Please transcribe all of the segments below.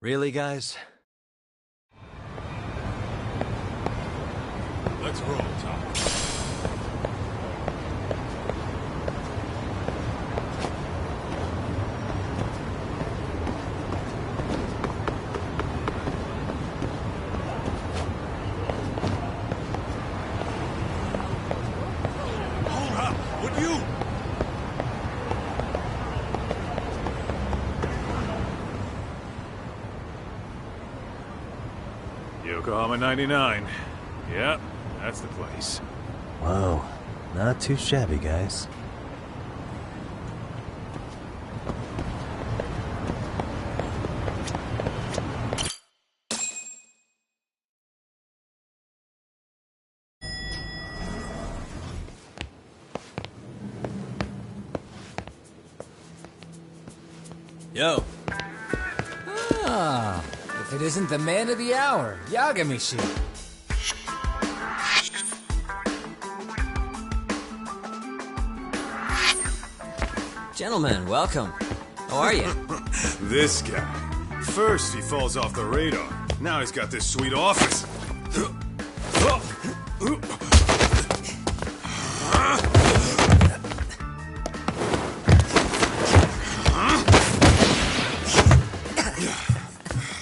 Really, guys? Let's roll, Tom. Hold up! Would you? Yokohama 99. Yep, that's the place. Whoa, not too shabby, guys. Yo. Ah, if it isn't the man of the hour, Yagamishi. Gentlemen, welcome. How are you? This guy. First he falls off the radar. Now he's got this sweet office.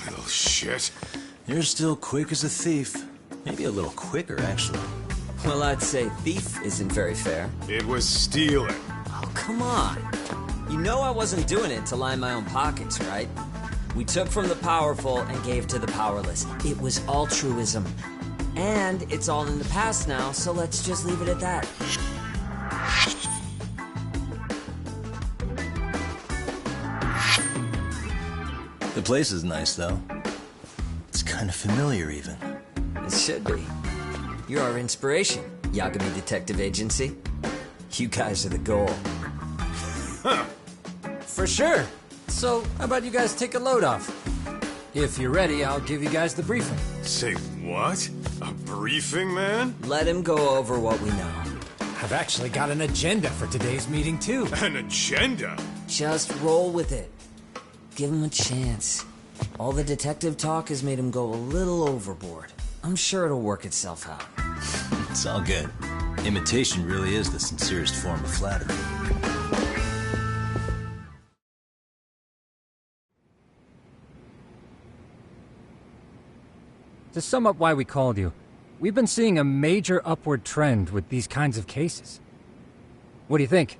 Little shit. You're still quick as a thief. Maybe a little quicker, actually. Well, I'd say thief isn't very fair. It was stealing. Oh, come on. You know I wasn't doing it to line my own pockets, right? We took from the powerful and gave to the powerless. It was altruism. And it's all in the past now, so let's just leave it at that. The place is nice, though. It's kind of familiar, even. It should be. You're our inspiration, Yagami Detective Agency. You guys are the goal. Huh. For sure. So, how about you guys take a load off? If you're ready, I'll give you guys the briefing. Say what? A briefing, man? Let him go over what we know. I've actually got an agenda for today's meeting, too. An agenda? Just roll with it. Give him a chance. All the detective talk has made him go a little overboard. I'm sure it'll work itself out. It's all good. Imitation really is the sincerest form of flattery. To sum up why we called you, we've been seeing a major upward trend with these kinds of cases. What do you think?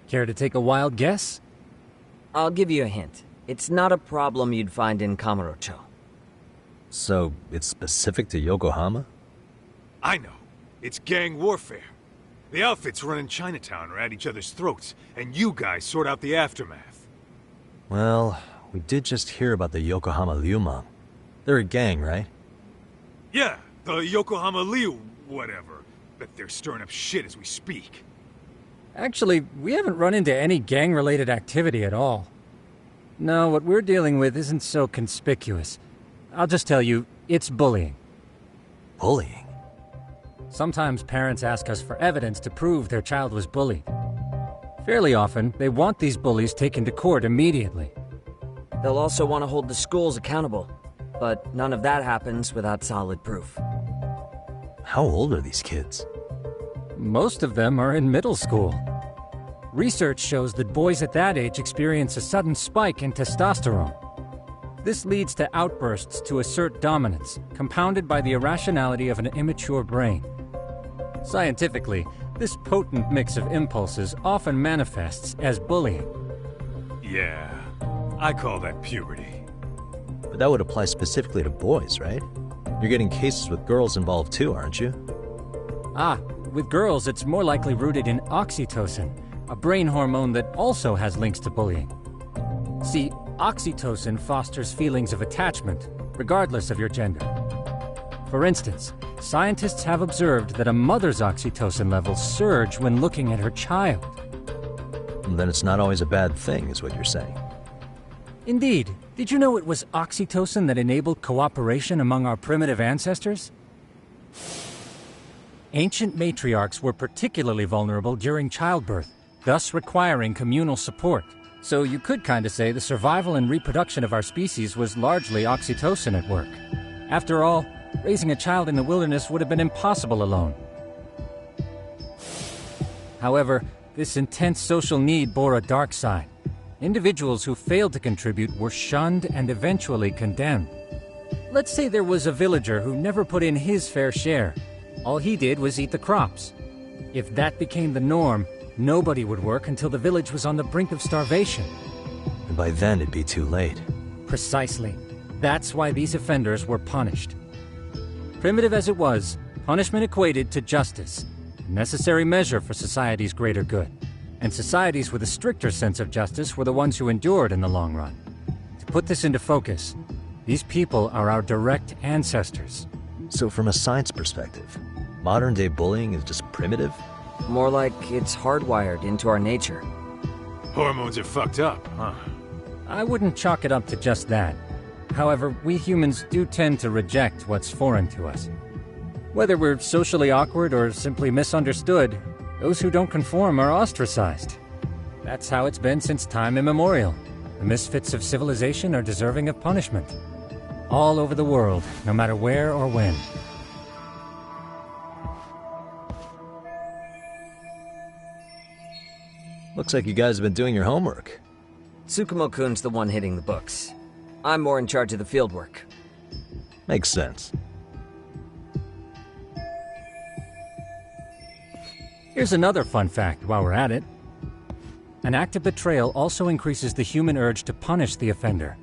Care to take a wild guess? I'll give you a hint. It's not a problem you'd find in Kamurocho. So, it's specific to Yokohama? I know. It's gang warfare. The outfits running Chinatown are at each other's throats, and you guys sort out the aftermath. Well, we did just hear about the Yokohama Liumang. They're a gang, right? Yeah, the Yokohama Liu, whatever. Bet they're stirring up shit as we speak. Actually, we haven't run into any gang-related activity at all. No, what we're dealing with isn't so conspicuous. I'll just tell you, it's bullying. Bullying? Sometimes parents ask us for evidence to prove their child was bullied. Fairly often, they want these bullies taken to court immediately. They'll also want to hold the schools accountable, but none of that happens without solid proof. How old are these kids? Most of them are in middle school. Research shows that boys at that age experience a sudden spike in testosterone. This leads to outbursts to assert dominance, compounded by the irrationality of an immature brain. Scientifically, this potent mix of impulses often manifests as bullying. Yeah, I call that puberty. But that would apply specifically to boys, right? You're getting cases with girls involved too, aren't you? Ah, with girls it's more likely rooted in oxytocin, a brain hormone that also has links to bullying. See, oxytocin fosters feelings of attachment, regardless of your gender. For instance, scientists have observed that a mother's oxytocin levels surge when looking at her child. Then it's not always a bad thing, is what you're saying. Indeed. Did you know it was oxytocin that enabled cooperation among our primitive ancestors? Ancient matriarchs were particularly vulnerable during childbirth, thus requiring communal support, So you could kinda say the survival and reproduction of our species was largely oxytocin at work. After all, raising a child in the wilderness would have been impossible alone. However, this intense social need bore a dark side. Individuals who failed to contribute were shunned and eventually condemned. Let's say there was a villager who never put in his fair share. All he did was eat the crops. If that became the norm, nobody would work until the village was on the brink of starvation. And by then it'd be too late. Precisely. That's why these offenders were punished. Primitive as it was, punishment equated to justice, a necessary measure for society's greater good. And societies with a stricter sense of justice were the ones who endured in the long run. To put this into focus, these people are our direct ancestors. So from a science perspective, modern-day bullying is just primitive? More like it's hardwired into our nature. Hormones are fucked up, huh? I wouldn't chalk it up to just that. However, we humans do tend to reject what's foreign to us. Whether we're socially awkward or simply misunderstood, those who don't conform are ostracized. That's how it's been since time immemorial. The misfits of civilization are deserving of punishment. All over the world, no matter where or when. Looks like you guys have been doing your homework. Tsukumo-kun's the one hitting the books. I'm more in charge of the field work. Makes sense. Here's another fun fact while we're at it. An act of betrayal also increases the human urge to punish the offender.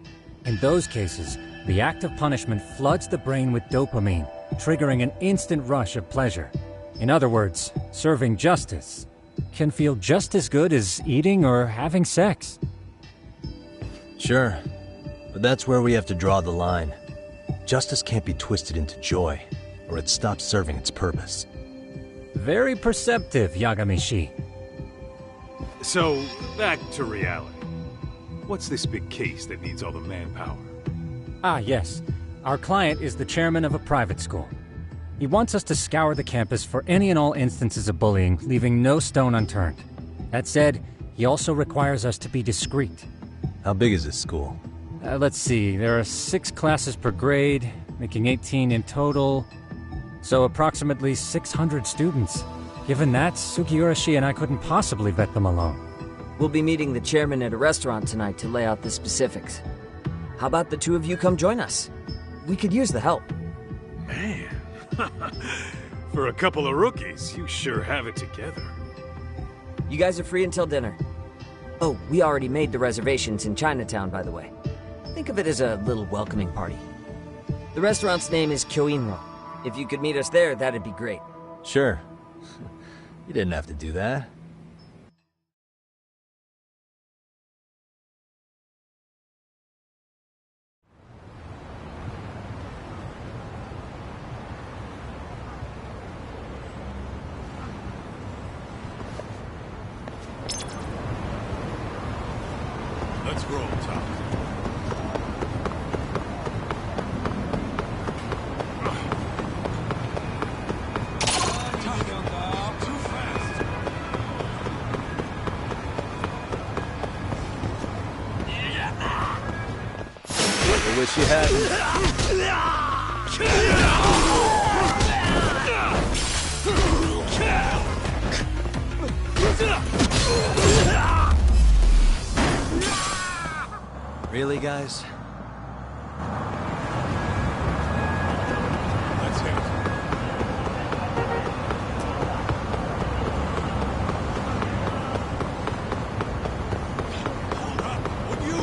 In those cases, the act of punishment floods the brain with dopamine, triggering an instant rush of pleasure. In other words, serving justice can feel just as good as eating or having sex. Sure, but that's where we have to draw the line. Justice can't be twisted into joy, or it stops serving its purpose. Very perceptive, Yagami-shi. So, back to reality. What's this big case that needs all the manpower? Ah, yes. Our client is the chairman of a private school. He wants us to scour the campus for any and all instances of bullying, leaving no stone unturned. That said, he also requires us to be discreet. How big is this school? Let's see, there are 6 classes per grade, making 18 in total. So approximately 600 students. Given that, Sugiurashi and I couldn't possibly vet them alone. We'll be meeting the chairman at a restaurant tonight to lay out the specifics. How about the two of you come join us? We could use the help. Man, for a couple of rookies, you sure have it together. You guys are free until dinner. Oh, we already made the reservations in Chinatown, by the way. Think of it as a little welcoming party. The restaurant's name is Kyoinro. If you could meet us there, that'd be great. Sure. You didn't have to do that. Let's roll, Tom. Too fast. I wish you hadn't. Really, guys? Let's hit it. Hold up, would you?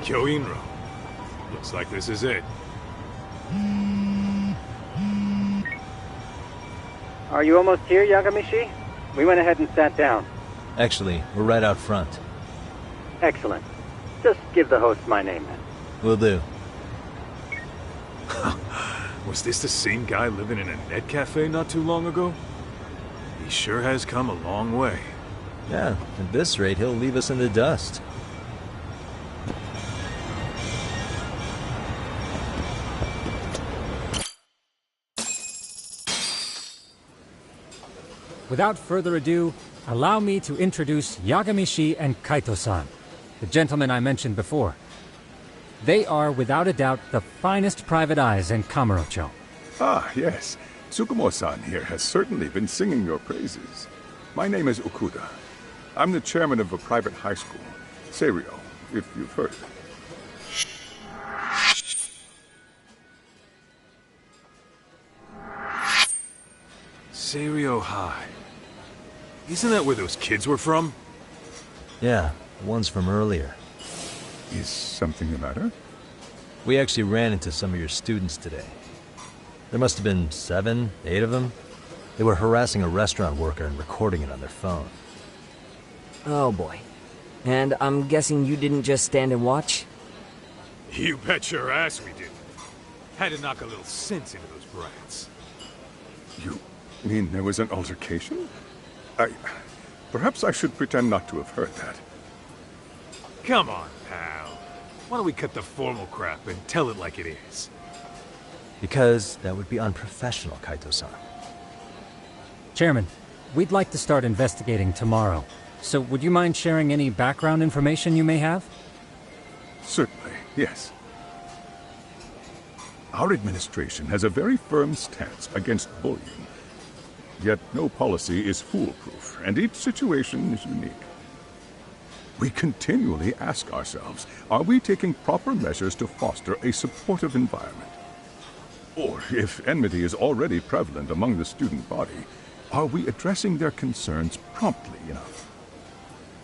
Kyo Inro. Looks like this is it. Are you almost here, Yagamishi? We went ahead and sat down. Actually, we're right out front. Excellent. Just give the host my name then. Will do. Was this the same guy living in a net cafe not too long ago? He sure has come a long way. Yeah, at this rate, he'll leave us in the dust. Without further ado, allow me to introduce Yagamishi and Kaito-san, the gentlemen I mentioned before. They are, without a doubt, the finest private eyes in Kamurocho. Ah, yes. Tsukumo-san here has certainly been singing your praises. My name is Okuda. I'm the chairman of a private high school, Seiryo, if you've heard of it. Seiryo High. Isn't that where those kids were from? Yeah, the ones from earlier. Is something the matter? We actually ran into some of your students today. There must have been 7, 8 of them. They were harassing a restaurant worker and recording it on their phone. Oh boy. And I'm guessing you didn't just stand and watch? You bet your ass we did. Had to knock a little sense into those brats. You mean there was an altercation? Perhaps I should pretend not to have heard that. Come on, pal. Why don't we cut the formal crap and tell it like it is? Because that would be unprofessional, Kaito-san. Chairman, we'd like to start investigating tomorrow. So would you mind sharing any background information you may have? Certainly, yes. Our administration has a very firm stance against bullying. Yet no policy is foolproof, and each situation is unique. We continually ask ourselves, are we taking proper measures to foster a supportive environment? Or, if enmity is already prevalent among the student body, are we addressing their concerns promptly enough?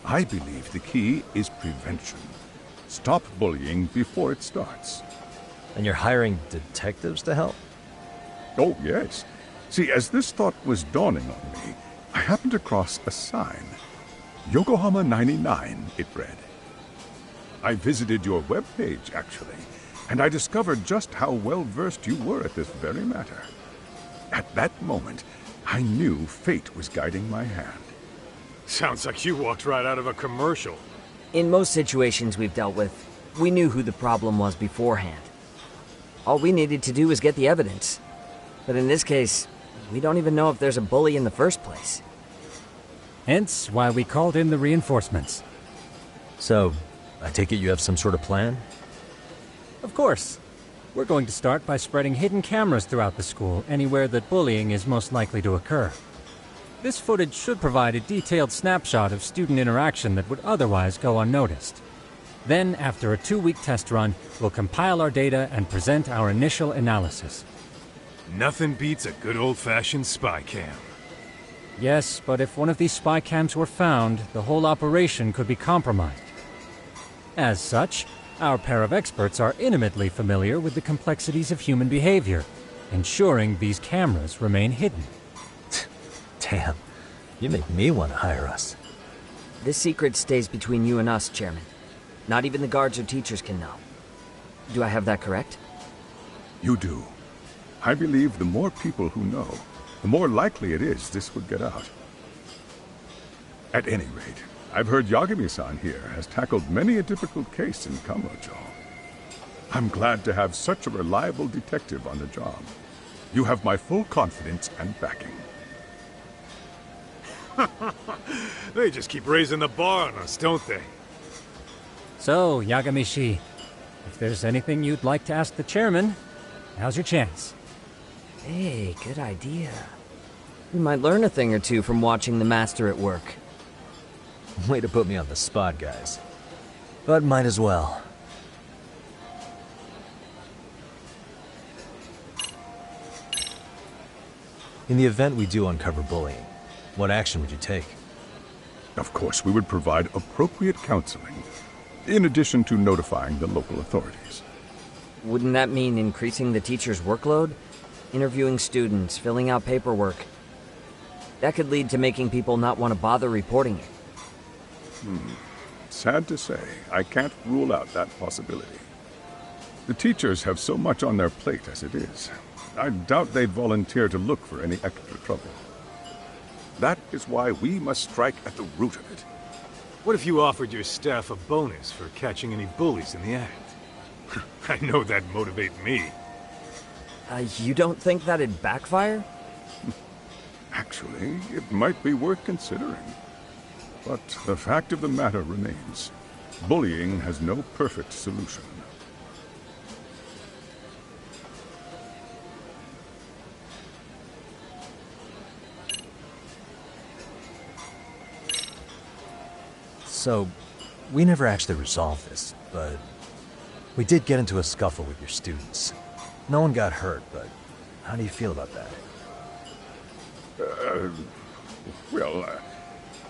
I believe the key is prevention. Stop bullying before it starts. And you're hiring detectives to help? Oh, yes. See, as this thought was dawning on me, I happened across a sign. Yokohama 99, it read. I visited your webpage, actually, and I discovered just how well-versed you were at this very matter. At that moment, I knew fate was guiding my hand. Sounds like you walked right out of a commercial. In most situations we've dealt with, we knew who the problem was beforehand. All we needed to do was get the evidence. But in this case, we don't even know if there's a bully in the first place. Hence why we called in the reinforcements. So, I take it you have some sort of plan? Of course. We're going to start by spreading hidden cameras throughout the school, anywhere that bullying is most likely to occur. This footage should provide a detailed snapshot of student interaction that would otherwise go unnoticed. Then, after a 2-week test run, we'll compile our data and present our initial analysis. Nothing beats a good old-fashioned spy cam. Yes, but if one of these spy cams were found, the whole operation could be compromised. As such, our pair of experts are intimately familiar with the complexities of human behavior, ensuring these cameras remain hidden. Damn, you make me want to hire us. This secret stays between you and us, Chairman. Not even the guards or teachers can know. Do I have that correct? You do. I believe the more people who know, the more likely it is this would get out. At any rate, I've heard Yagami-san here has tackled many a difficult case in Kamurocho. I'm glad to have such a reliable detective on the job. You have my full confidence and backing. They just keep raising the bar on us, don't they? So, Yagamishi, if there's anything you'd like to ask the chairman, now's your chance. Hey, good idea. We might learn a thing or two from watching the master at work. Way to put me on the spot, guys. But might as well. In the event we do uncover bullying, what action would you take? Of course, we would provide appropriate counseling. in addition to notifying the local authorities. Wouldn't that mean increasing the teacher's workload? Interviewing students, filling out paperwork. That could lead to making people not want to bother reporting it. Sad to say, I can't rule out that possibility. The teachers have so much on their plate as it is. I doubt they'd volunteer to look for any extra trouble. That is why we must strike at the root of it. What if you offered your staff a bonus for catching any bullies in the act? I know that'd motivate me. You don't think that'd backfire? Actually, it might be worth considering. But the fact of the matter remains, bullying has no perfect solution. So, we never actually resolved this, but we did get into a scuffle with your students. No one got hurt, but how do you feel about that?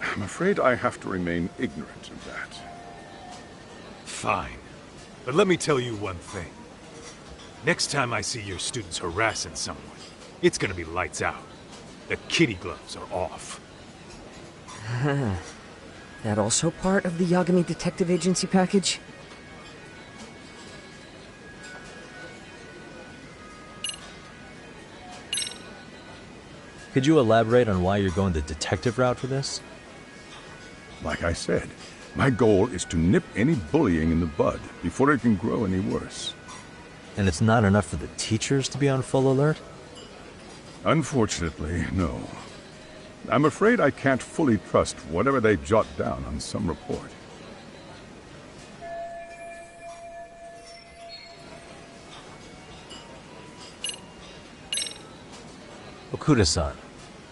I'm afraid I have to remain ignorant of that. Fine. But let me tell you one thing. Next time I see your students harassing someone, it's gonna be lights out. The kitty gloves are off. That also part of the Yagami Detective Agency package? Could you elaborate on why you're going the detective route for this? Like I said, my goal is to nip any bullying in the bud before it can grow any worse. And it's not enough for the teachers to be on full alert? Unfortunately, no. I'm afraid I can't fully trust whatever they jot down on some report. Okuda-san,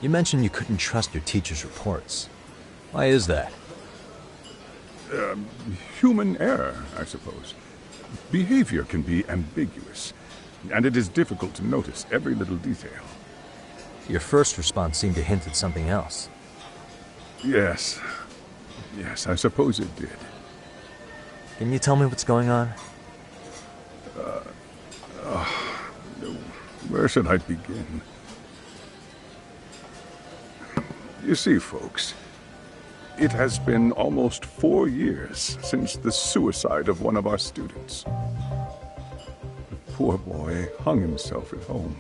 you mentioned you couldn't trust your teacher's reports. Why is that? Human error, I suppose. Behavior can be ambiguous, and it is difficult to notice every little detail. Your first response seemed to hint at something else. Yes, I suppose it did. Can you tell me what's going on? Where should I begin? You see, folks, it has been almost 4 years since the suicide of one of our students. The poor boy hung himself at home.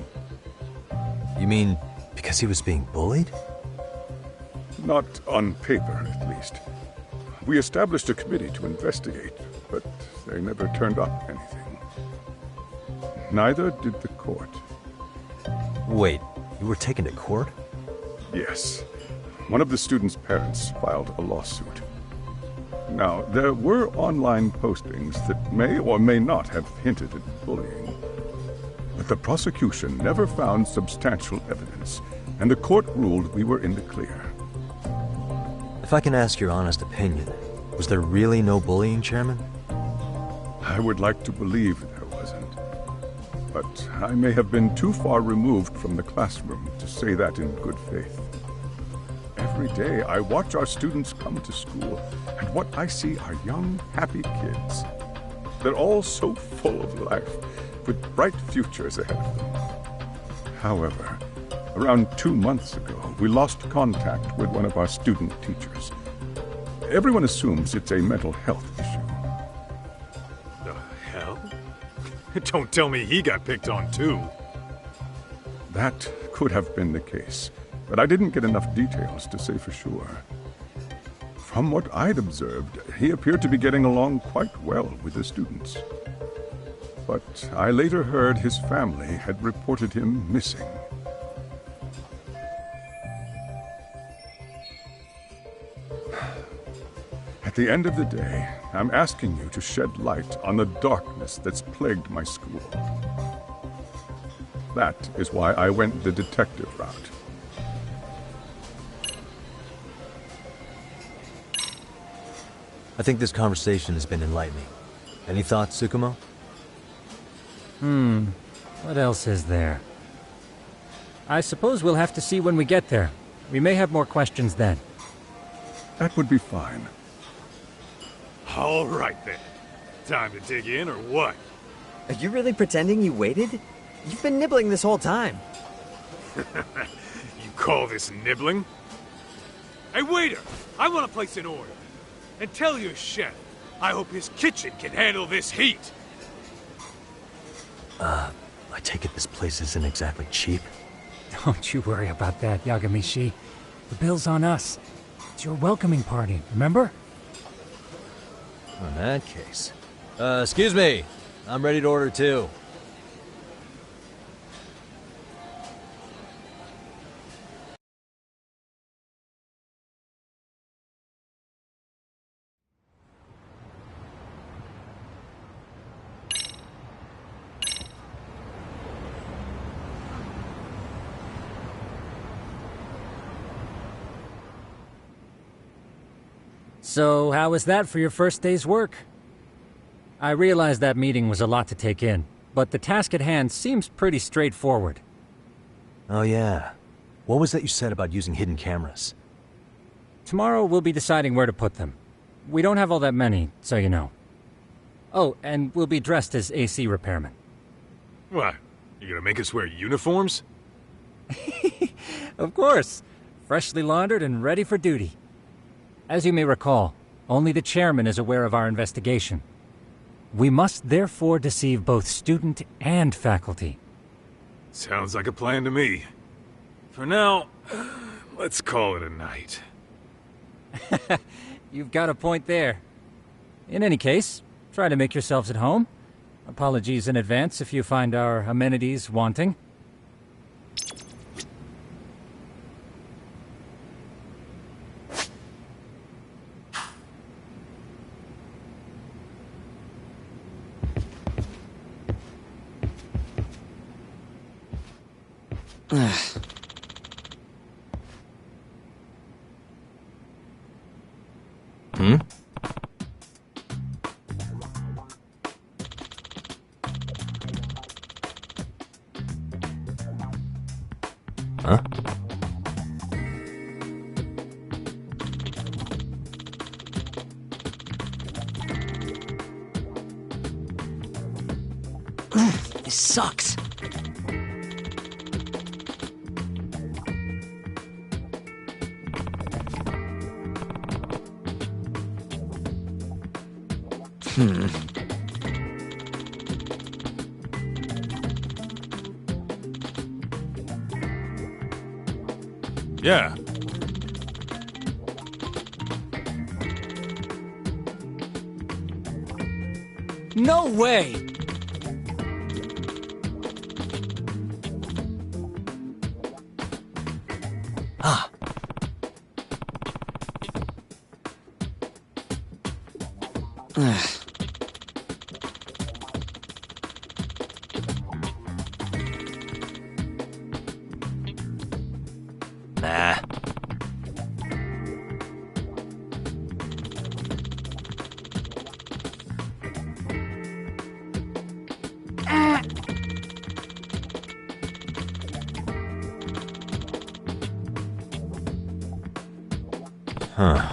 You mean because he was being bullied? Not on paper, at least. We established a committee to investigate, but they never turned up anything. Neither did the court. Wait, you were taken to court? Yes. One of the students' parents filed a lawsuit. Now, there were online postings that may or may not have hinted at bullying. But the prosecution never found substantial evidence, and the court ruled we were in the clear. If I can ask your honest opinion, was there really no bullying, Chairman? I would like to believe there wasn't. But I may have been too far removed from the classroom to say that in good faith. Every day I watch our students come to school, and what I see are young, happy kids. They're all so full of life, with bright futures ahead of them. However, around 2 months ago, we lost contact with one of our student teachers. Everyone assumes it's a mental health issue. The hell? Don't tell me he got picked on too. That could have been the case, but I didn't get enough details to say for sure. From what I'd observed, he appeared to be getting along quite well with the students. But I later heard his family had reported him missing. At the end of the day, I'm asking you to shed light on the darkness that's plagued my school. That is why I went the detective route. I think this conversation has been enlightening. Any thoughts, Tsukumo? What else is there? I suppose we'll have to see when we get there. We may have more questions then. That would be fine. All right then. Time to dig in or what? Are you really pretending you waited? You've been nibbling this whole time. You call this nibbling? Hey, waiter! I want to place an order. And tell your chef, I hope his kitchen can handle this heat. I take it this place isn't exactly cheap? Don't you worry about that, Yagamishi. The bill's on us. It's your welcoming party, remember? In that case. Excuse me. I'm ready to order too. So, how was that for your first day's work? I realize that meeting was a lot to take in, but the task at hand seems pretty straightforward. Oh yeah. What was that you said about using hidden cameras? Tomorrow we'll be deciding where to put them. We don't have all that many, so you know. Oh, and we'll be dressed as AC repairmen. What? You gonna make us wear uniforms? Of course. Freshly laundered and ready for duty. As you may recall, only the chairman is aware of our investigation. We must therefore deceive both student and faculty. Sounds like a plan to me. For now, let's call it a night. You've got a point there. In any case, try to make yourselves at home. Apologies in advance if you find our amenities wanting. Hmm? Huh? This sucks. Yeah. No way! Ah. Nah. Huh.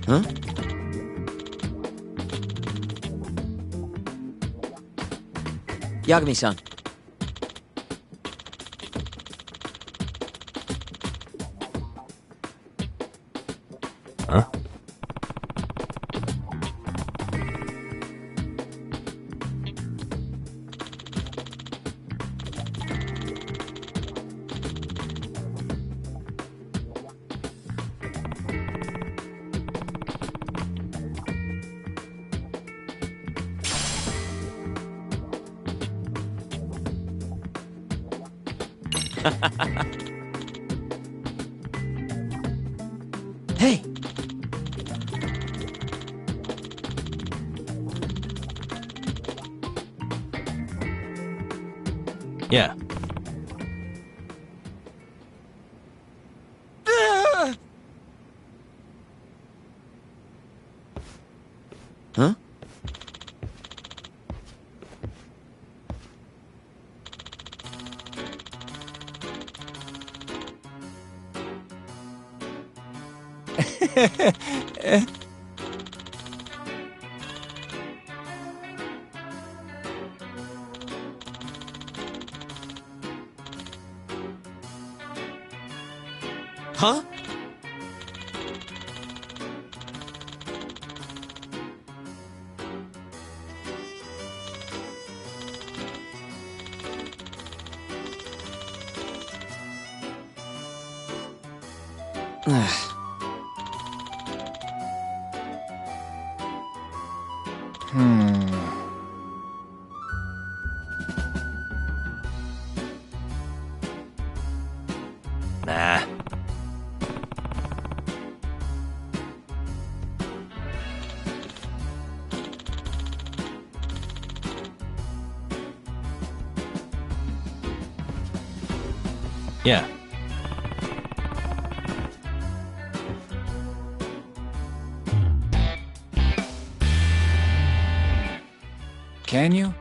Huh? Yagami-san. Huh? Hey! Yeah. Huh? Huh? Nah. Yeah. Can you?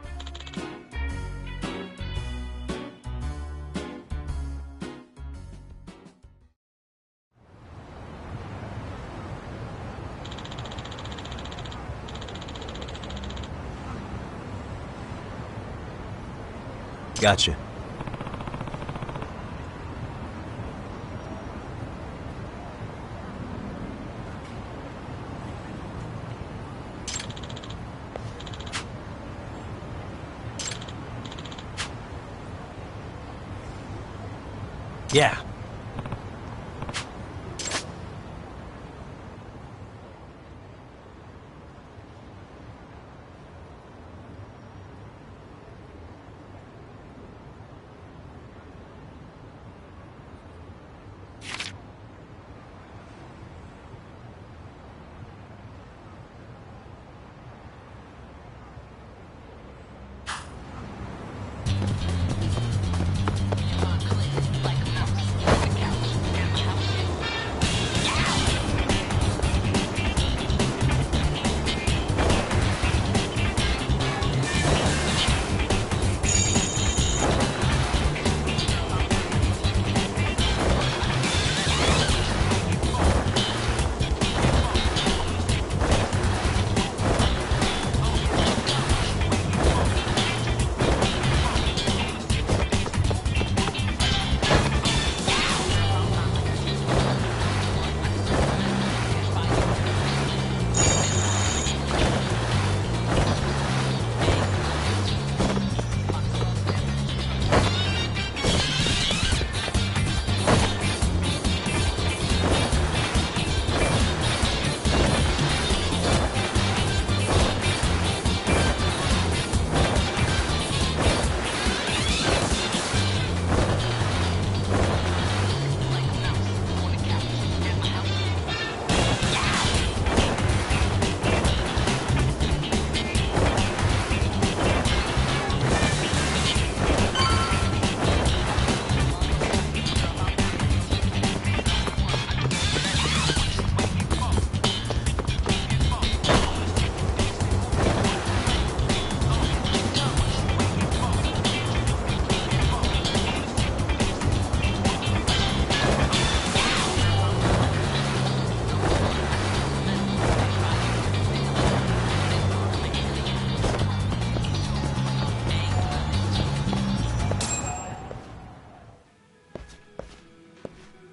Gotcha. Yeah.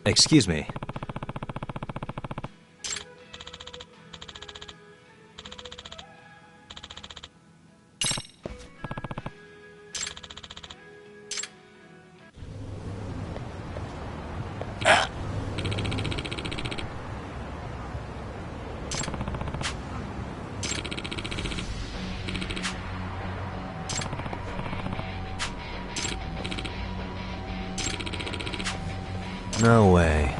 Excuse me. No way.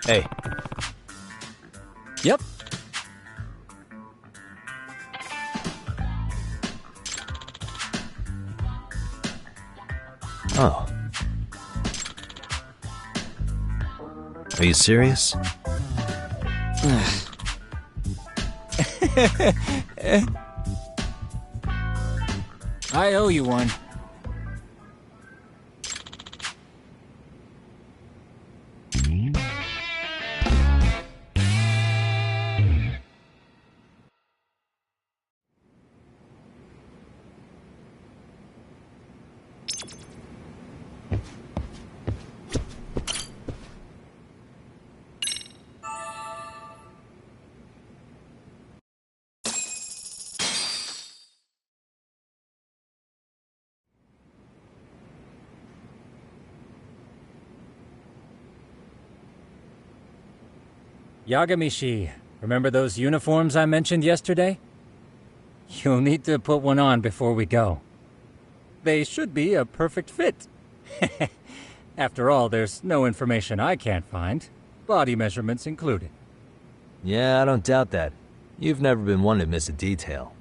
Hey. Yep. Oh. Are you serious? I owe you one. Yagamishi, remember those uniforms I mentioned yesterday? You'll need to put one on before we go. They should be a perfect fit. After all, there's no information I can't find, body measurements included. Yeah, I don't doubt that. You've never been one to miss a detail.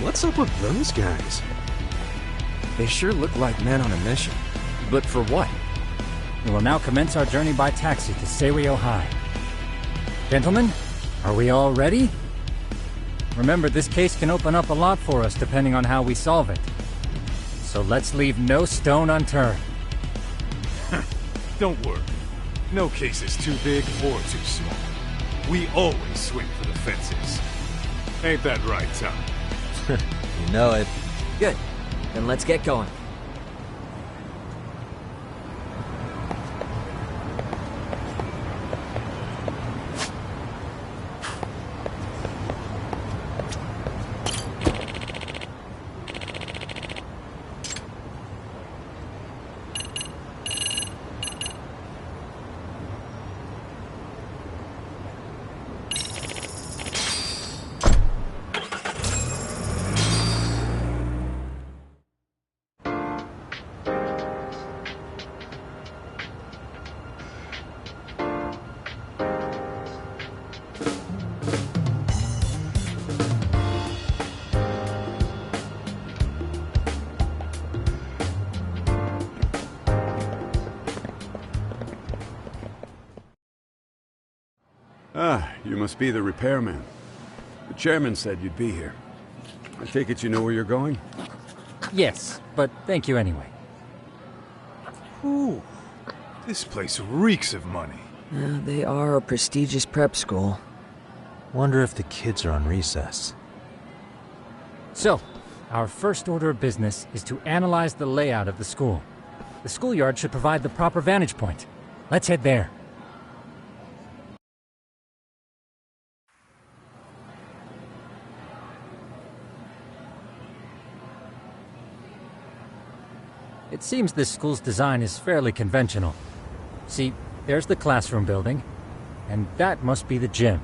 What's up with those guys? They sure look like men on a mission. But for what? We will now commence our journey by taxi to Seiryo High. Gentlemen, are we all ready? Remember, this case can open up a lot for us depending on how we solve it. So let's leave no stone unturned. Don't worry. No case is too big or too small. We always swing for the fences. Ain't that right, Tom? You know it. Good. Then let's get going. Ah, you must be the repairman. The chairman said you'd be here. I take it you know where you're going? Yes, but thank you anyway. Ooh, this place reeks of money. They are a prestigious prep school. Wonder if the kids are on recess. So, our first order of business is to analyze the layout of the school. The schoolyard should provide the proper vantage point. Let's head there. It seems this school's design is fairly conventional. See, there's the classroom building, and that must be the gym.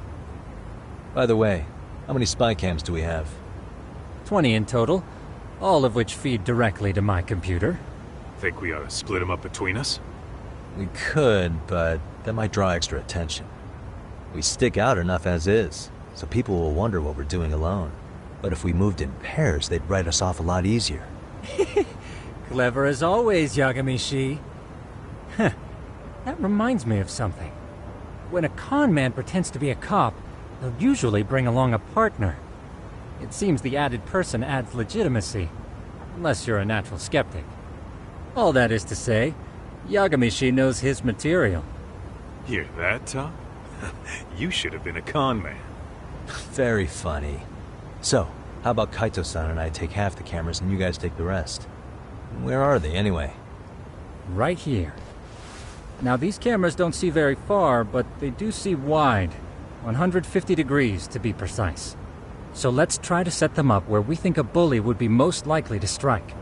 By the way, how many spy cams do we have? 20 in total, all of which feed directly to my computer. Think we ought to split them up between us? We could, but that might draw extra attention. We stick out enough as is, so people will wonder what we're doing alone. But if we moved in pairs, they'd write us off a lot easier. Clever as always, Yagamishi. Huh. That reminds me of something. When a con man pretends to be a cop, they'll usually bring along a partner. It seems the added person adds legitimacy, unless you're a natural skeptic. All that is to say, Yagamishi knows his material. Hear that, Tom? You should have been a con man. Very funny. So, how about Kaito-san and I take half the cameras and you guys take the rest? Where are they, anyway? Right here. Now, these cameras don't see very far, but they do see wide. 150 degrees, to be precise. So let's try to set them up where we think a bully would be most likely to strike.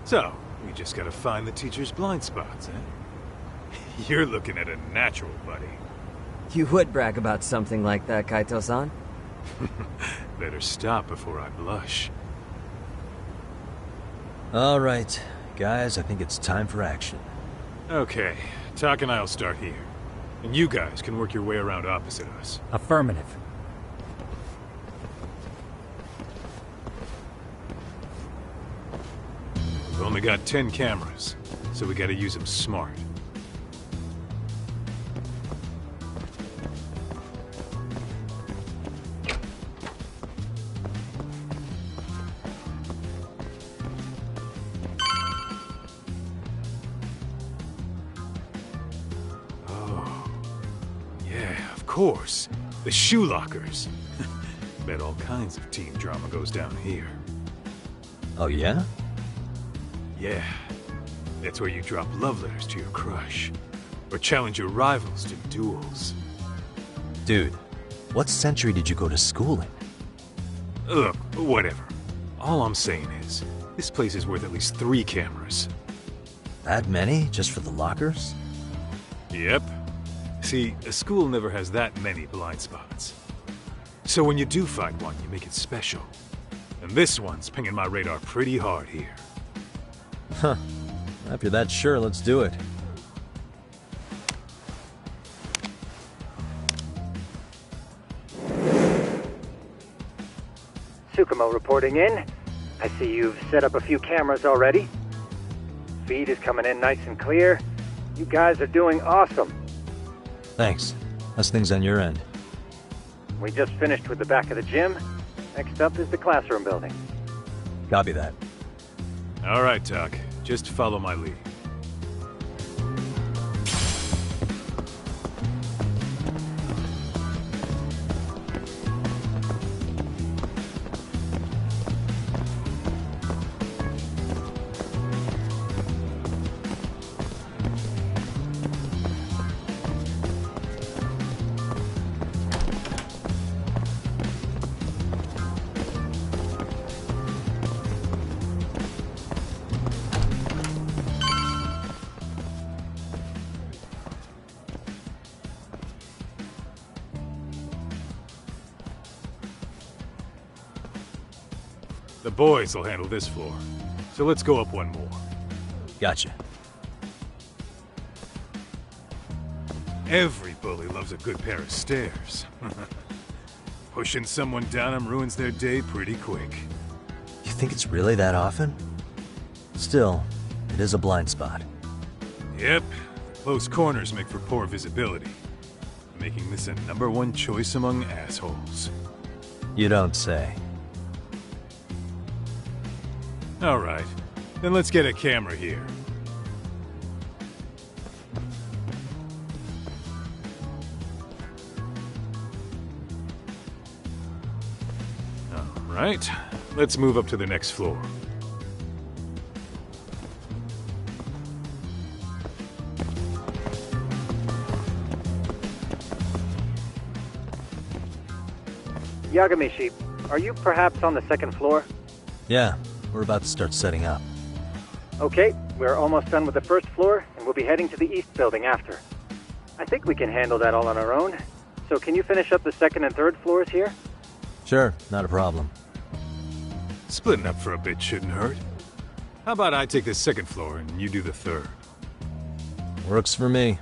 So, we just gotta find the teacher's blind spots, eh? You're looking at a natural, buddy. You would brag about something like that, Kaito-san. Better stop before I blush. All right, guys, I think it's time for action. Okay, Tak and I'll start here. And you guys can work your way around opposite us. Affirmative. We've only got 10 cameras, so we gotta use them smart. Of course. The shoe lockers. Bet all kinds of teen drama goes down here. Oh, yeah? Yeah. That's where you drop love letters to your crush. Or challenge your rivals to duels. Dude, what century did you go to school in? Look, whatever. All I'm saying is, this place is worth at least 3 cameras. That many, just for the lockers? Yep. See, a school never has that many blind spots. So when you do find one, you make it special. And this one's pinging my radar pretty hard here. Huh. If you're that sure, let's do it. Tsukumo reporting in. I see you've set up a few cameras already. Feed is coming in nice and clear. You guys are doing awesome. Thanks. How's things on your end? We just finished with the back of the gym. Next up is the classroom building. Copy that. All right, Tak. Just follow my lead. The boys will handle this floor. So let's go up one more. Gotcha. Every bully loves a good pair of stairs. Pushing someone down them ruins their day pretty quick. You think it's really that often? Still, it is a blind spot. Yep. Close corners make for poor visibility. Making this a #1 choice among assholes. You don't say. All right. Then let's get a camera here. All right. Let's move up to the next floor. Yagamishi, are you perhaps on the second floor? Yeah, we're about to start setting up. Okay, we're almost done with the first floor, and we'll be heading to the east building after. I think we can handle that all on our own. So can you finish up the second and third floors here? Sure, not a problem. Splitting up for a bit shouldn't hurt. How about I take the second floor and you do the third? Works for me.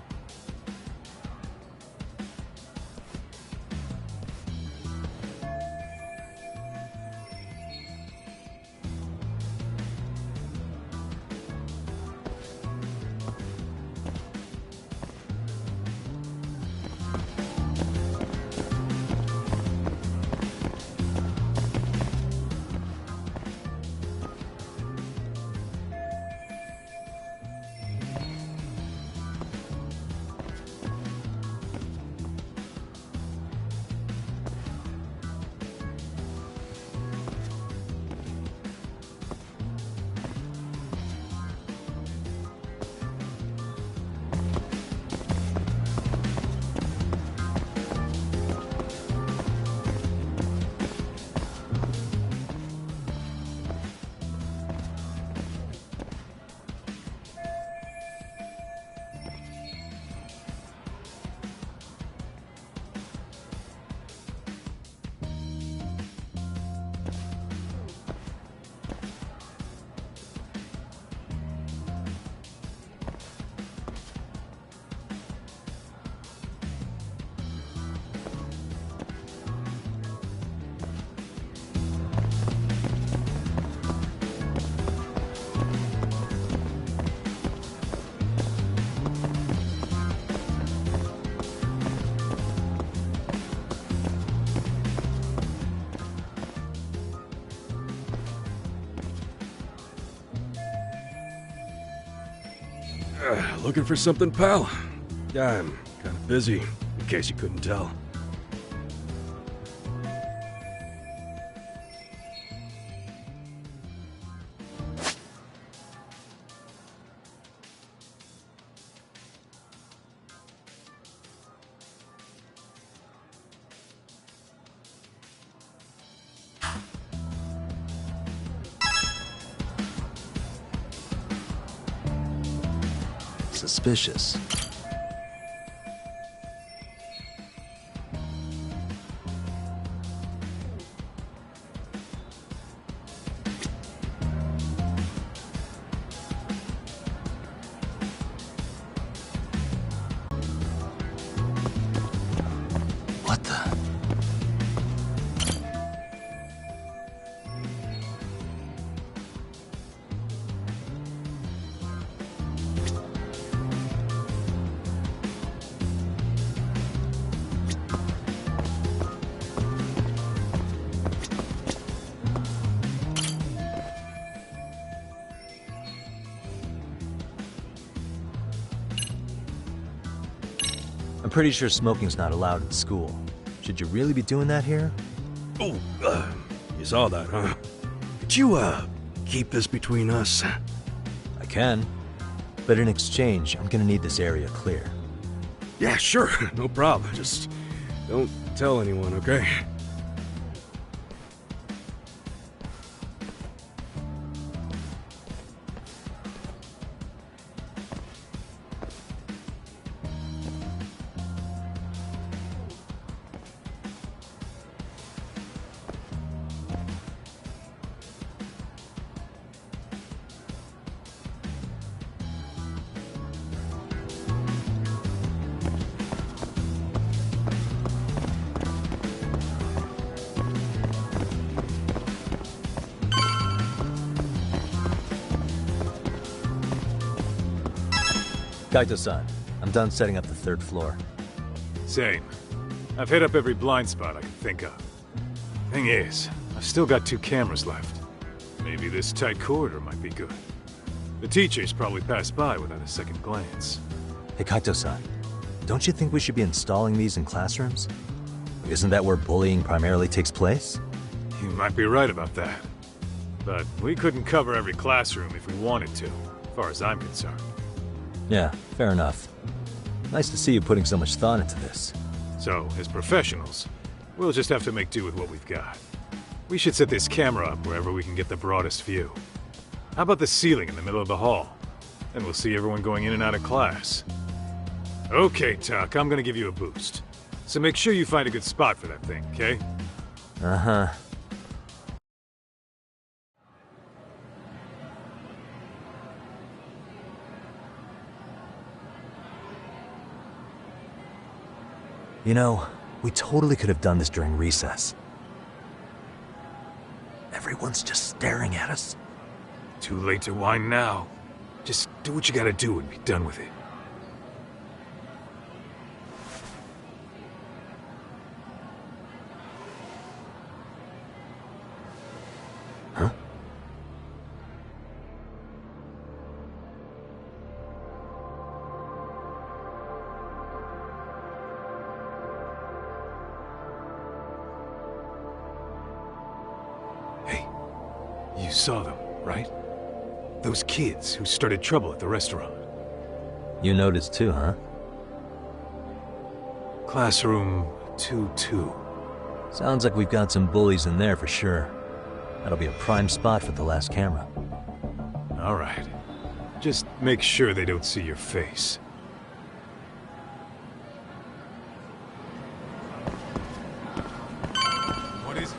Looking for something, pal? Yeah, I'm kind of busy, in case you couldn't tell. Suspicious. What the? I'm pretty sure smoking's not allowed in school. Should you really be doing that here? Oh, you saw that, huh? Could you, keep this between us? I can. But in exchange, I'm gonna need this area clear. Yeah, sure, no problem. Just don't tell anyone, okay? Kaito-san, I'm done setting up the third floor. Same. I've hit up every blind spot I can think of. Thing is, I've still got 2 cameras left. Maybe this tight corridor might be good. The teachers probably passed by without a second glance. Hey Kaito-san, don't you think we should be installing these in classrooms? Isn't that where bullying primarily takes place? You might be right about that. But we couldn't cover every classroom if we wanted to, as far as I'm concerned. Yeah, fair enough. Nice to see you putting so much thought into this. So, as professionals, we'll just have to make do with what we've got. We should set this camera up wherever we can get the broadest view. How about the ceiling in the middle of the hall? Then we'll see everyone going in and out of class. Okay, Tuck, I'm gonna give you a boost. So make sure you find a good spot for that thing, okay? Uh-huh. You know, we totally could have done this during recess. Everyone's just staring at us. Too late to whine now. Just do what you gotta do and be done with it. Huh? You saw them, right? Those kids who started trouble at the restaurant. You noticed too, huh? Classroom 2-2. Sounds like we've got some bullies in there for sure. That'll be a prime spot for the last camera. All right. Just make sure they don't see your face. What is it?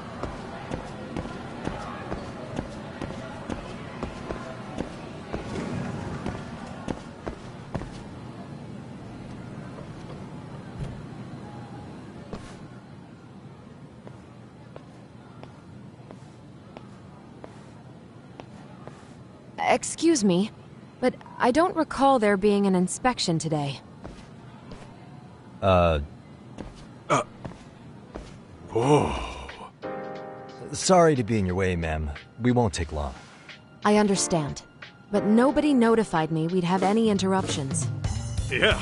Excuse me, but I don't recall there being an inspection today. Whoa. Sorry to be in your way, ma'am. We won't take long. I understand. But nobody notified me we'd have any interruptions. Yeah,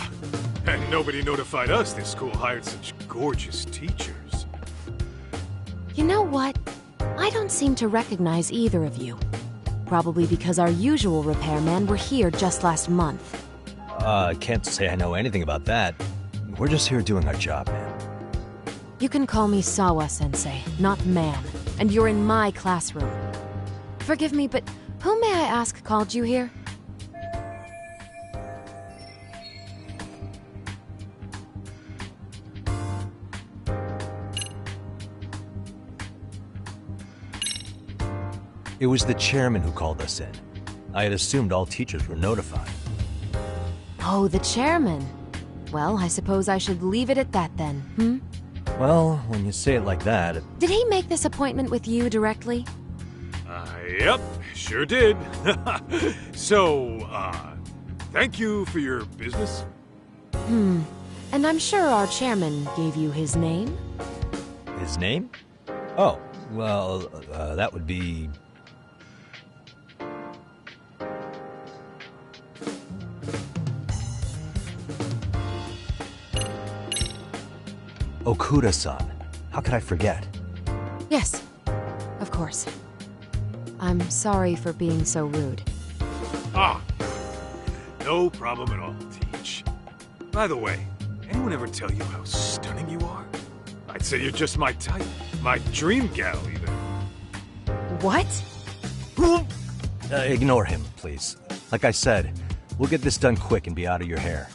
and nobody notified us this school hired such gorgeous teachers. You know what? I don't seem to recognize either of you. Probably because our usual repairmen were here just last month. I can't say I know anything about that. We're just here doing our job, man. You can call me Sawa-sensei, not man, and you're in my classroom. Forgive me, but who may I ask called you here? It was the chairman who called us in. I had assumed all teachers were notified. Oh, the chairman. Well, I suppose I should leave it at that then, hmm? Well, when you say it like that... Did he make this appointment with you directly? Yep, sure did. So, thank you for your business. And I'm sure our chairman gave you his name? His name? Oh, well, that would be... Okuda-san. How could I forget? Yes, of course. I'm sorry for being so rude. Ah, no problem at all, Teach. By the way, anyone ever tell you how stunning you are? I'd say you're just my type. My dream gal, even. What? Ignore him, please. Like I said, we'll get this done quick and be out of your hair.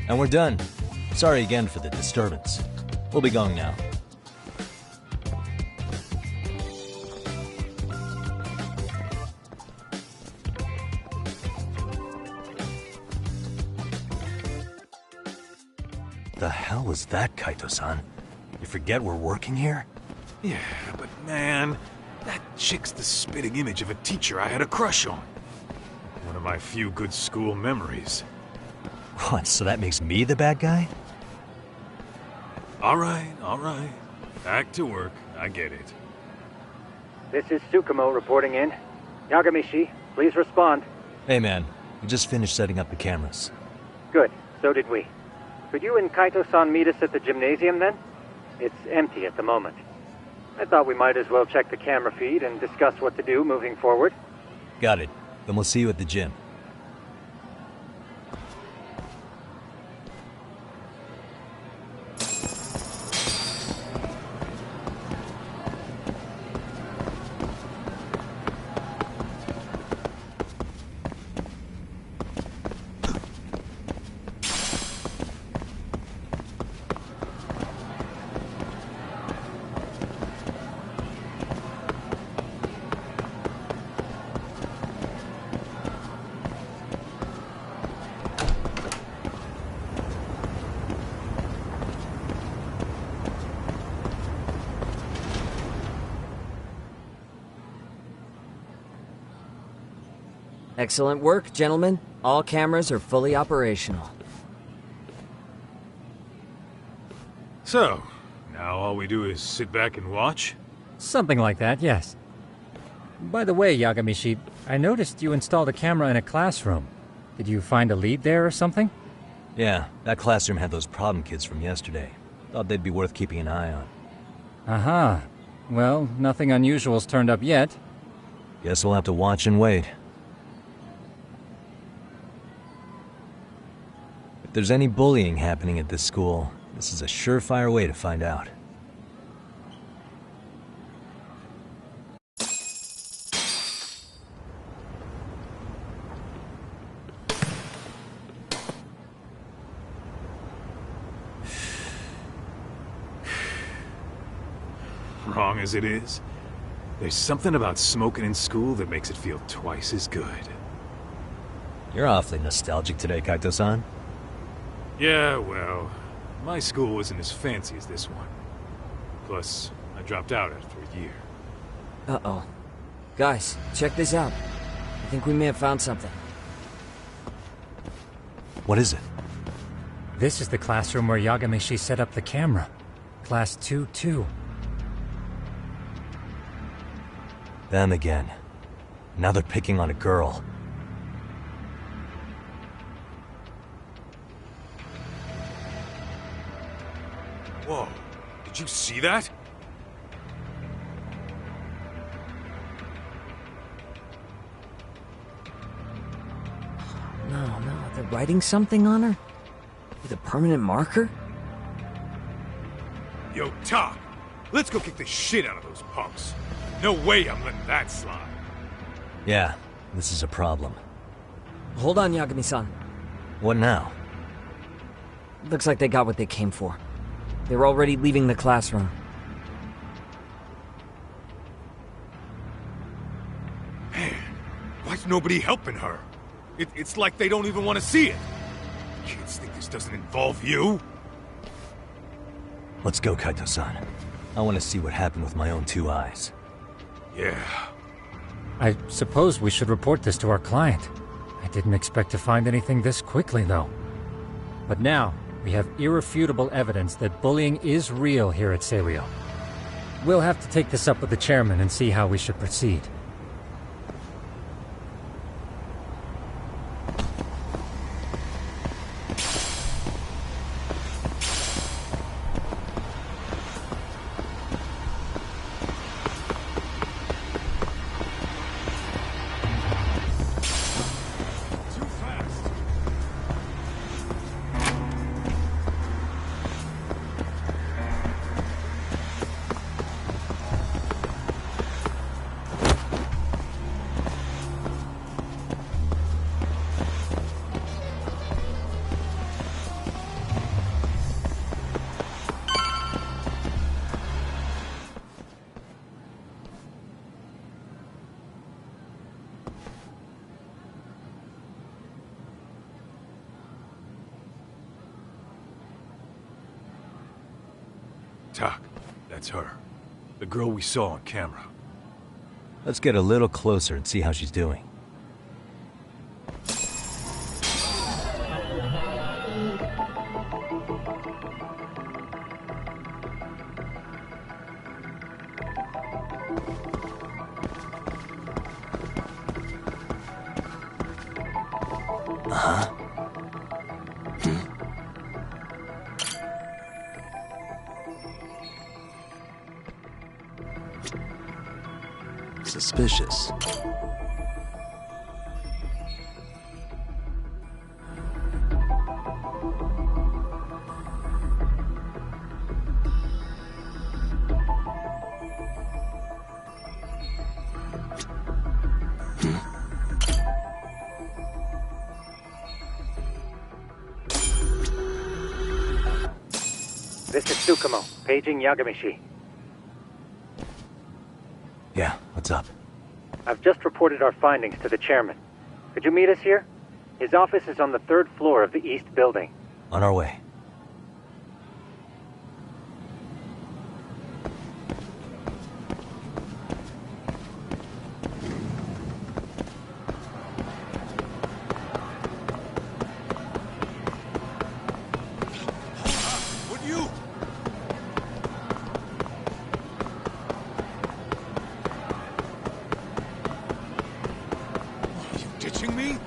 And we're done. Sorry again for the disturbance. We'll be going now. The hell was that, Kaito-san? You forget we're working here? Yeah, but man, that chick's the spitting image of a teacher I had a crush on. One of my few good school memories. What, so that makes me the bad guy? All right. Back to work. I get it. This is Tsukumo reporting in. Yagamishi, please respond. Hey man, we just finished setting up the cameras. Good, so did we. Could you and Kaito-san meet us at the gymnasium then? It's empty at the moment. I thought we might as well check the camera feed and discuss what to do moving forward. Got it. Then we'll see you at the gym. Excellent work, gentlemen. All cameras are fully operational. So, now all we do is sit back and watch? Something like that, yes. By the way, Yagamishi, I noticed you installed a camera in a classroom. Did you find a lead there or something? Yeah, that classroom had those problem kids from yesterday. Thought they'd be worth keeping an eye on. Aha. Well, nothing unusual's turned up yet. Guess we'll have to watch and wait. If there's any bullying happening at this school, this is a surefire way to find out. Wrong as it is, there's something about smoking in school that makes it feel twice as good. You're awfully nostalgic today, Kaito-san. Yeah, well, my school wasn't as fancy as this one. Plus, I dropped out after a year. Uh-oh. Guys, check this out. I think we may have found something. What is it? This is the classroom where Yagamishi set up the camera. Class 2-2. Them again. Now they're picking on a girl. Whoa, did you see that? No, they're writing something on her? With a permanent marker? Yo, Talk, let's go kick the shit out of those punks. No way I'm letting that slide. Yeah, this is a problem. Hold on, Yagami-san. What now? Looks like they got what they came for. They were already leaving the classroom. Man, why's nobody helping her? It's like they don't even want to see it. Kids think this doesn't involve you? Let's go, Kaito-san. I want to see what happened with my own 2 eyes. Yeah. I suppose we should report this to our client. I didn't expect to find anything this quickly, though. But now, we have irrefutable evidence that bullying is real here at Seiryo. We'll have to take this up with the chairman and see how we should proceed. Talk, that's her. The girl we saw on camera. Let's get a little closer and see how she's doing. Suspicious. This is Tsukumo, paging Yagamishi. Yeah, what's up? I've just reported our findings to the chairman. Could you meet us here? His office is on the 3rd floor of the east building. On our way. Would you? Are you ditching me?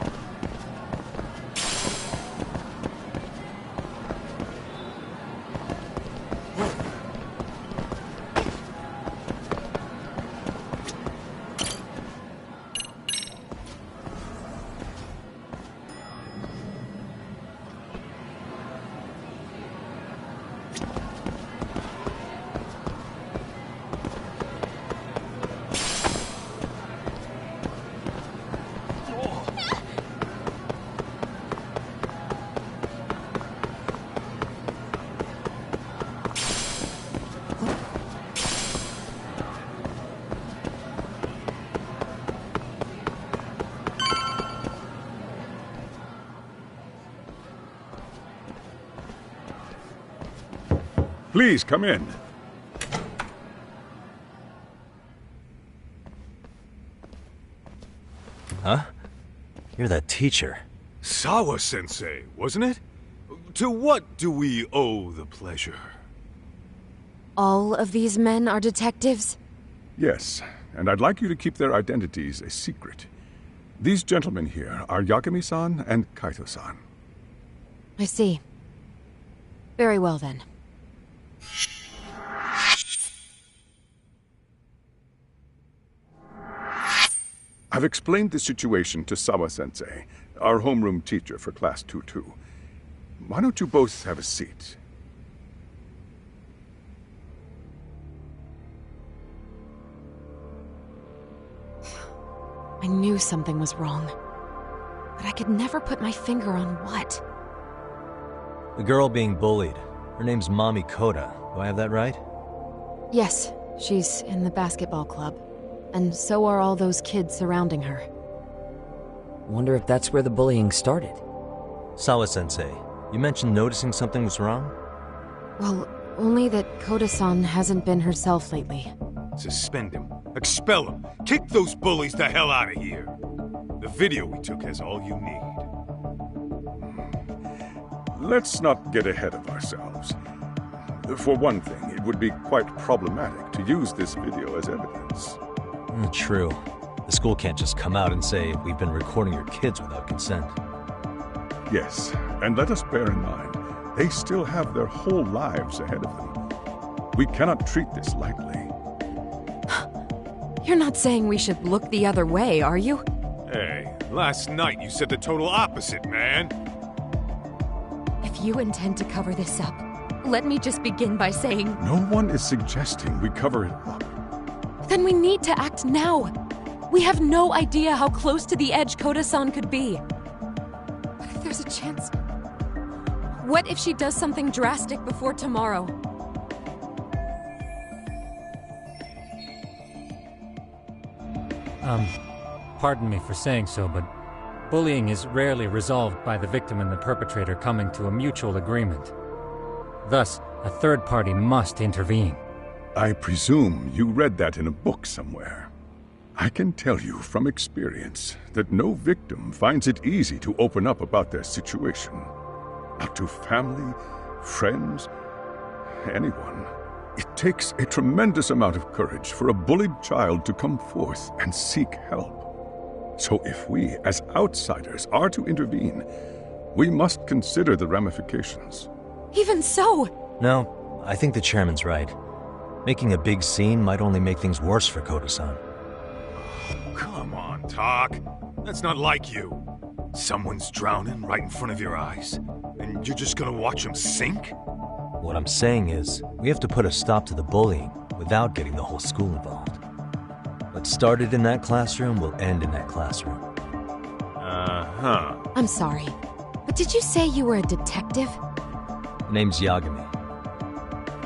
Please come in. Huh? You're that teacher. Sawa-sensei, wasn't it? To what do we owe the pleasure? All of these men are detectives? Yes, and I'd like you to keep their identities a secret. These gentlemen here are Yagami-san and Kaito-san. I see. Very well then. I've explained the situation to Sawa-sensei, our homeroom teacher for Class 2-2. Why don't you both have a seat? I knew something was wrong, but I could never put my finger on what. The girl being bullied. Her name's Mami Koda. Do I have that right? Yes, she's in the basketball club. And so are all those kids surrounding her. Wonder if that's where the bullying started. Sawa-sensei, you mentioned noticing something was wrong? Well, only that Koda-san hasn't been herself lately. Suspend him. Expel him. Kick those bullies the hell out of here. The video we took has all you need. Let's not get ahead of ourselves. For one thing, it would be quite problematic to use this video as evidence. True. The school can't just come out and say we've been recording your kids without consent. Yes, and let us bear in mind, they still have their whole lives ahead of them. We cannot treat this lightly. You're not saying we should look the other way, are you? Hey, last night you said the total opposite, man. If you intend to cover this up, let me just begin by saying... No one is suggesting we cover it up. Then we need to act now. We have no idea how close to the edge Koda-san could be. What if there's a chance? What if she does something drastic before tomorrow? Pardon me for saying so, but bullying is rarely resolved by the victim and the perpetrator coming to a mutual agreement. Thus, a third party must intervene. I presume you read that in a book somewhere. I can tell you from experience that no victim finds it easy to open up about their situation. Not to family, friends, anyone. It takes a tremendous amount of courage for a bullied child to come forth and seek help. So if we, as outsiders, are to intervene, we must consider the ramifications. Even so! No, I think the chairman's right. Making a big scene might only make things worse for Koda-san. Come on, Talk. That's not like you. Someone's drowning right in front of your eyes, and you're just gonna watch him sink? What I'm saying is, we have to put a stop to the bullying without getting the whole school involved. What started in that classroom will end in that classroom. Uh-huh. I'm sorry, but did you say you were a detective? The name's Yagami.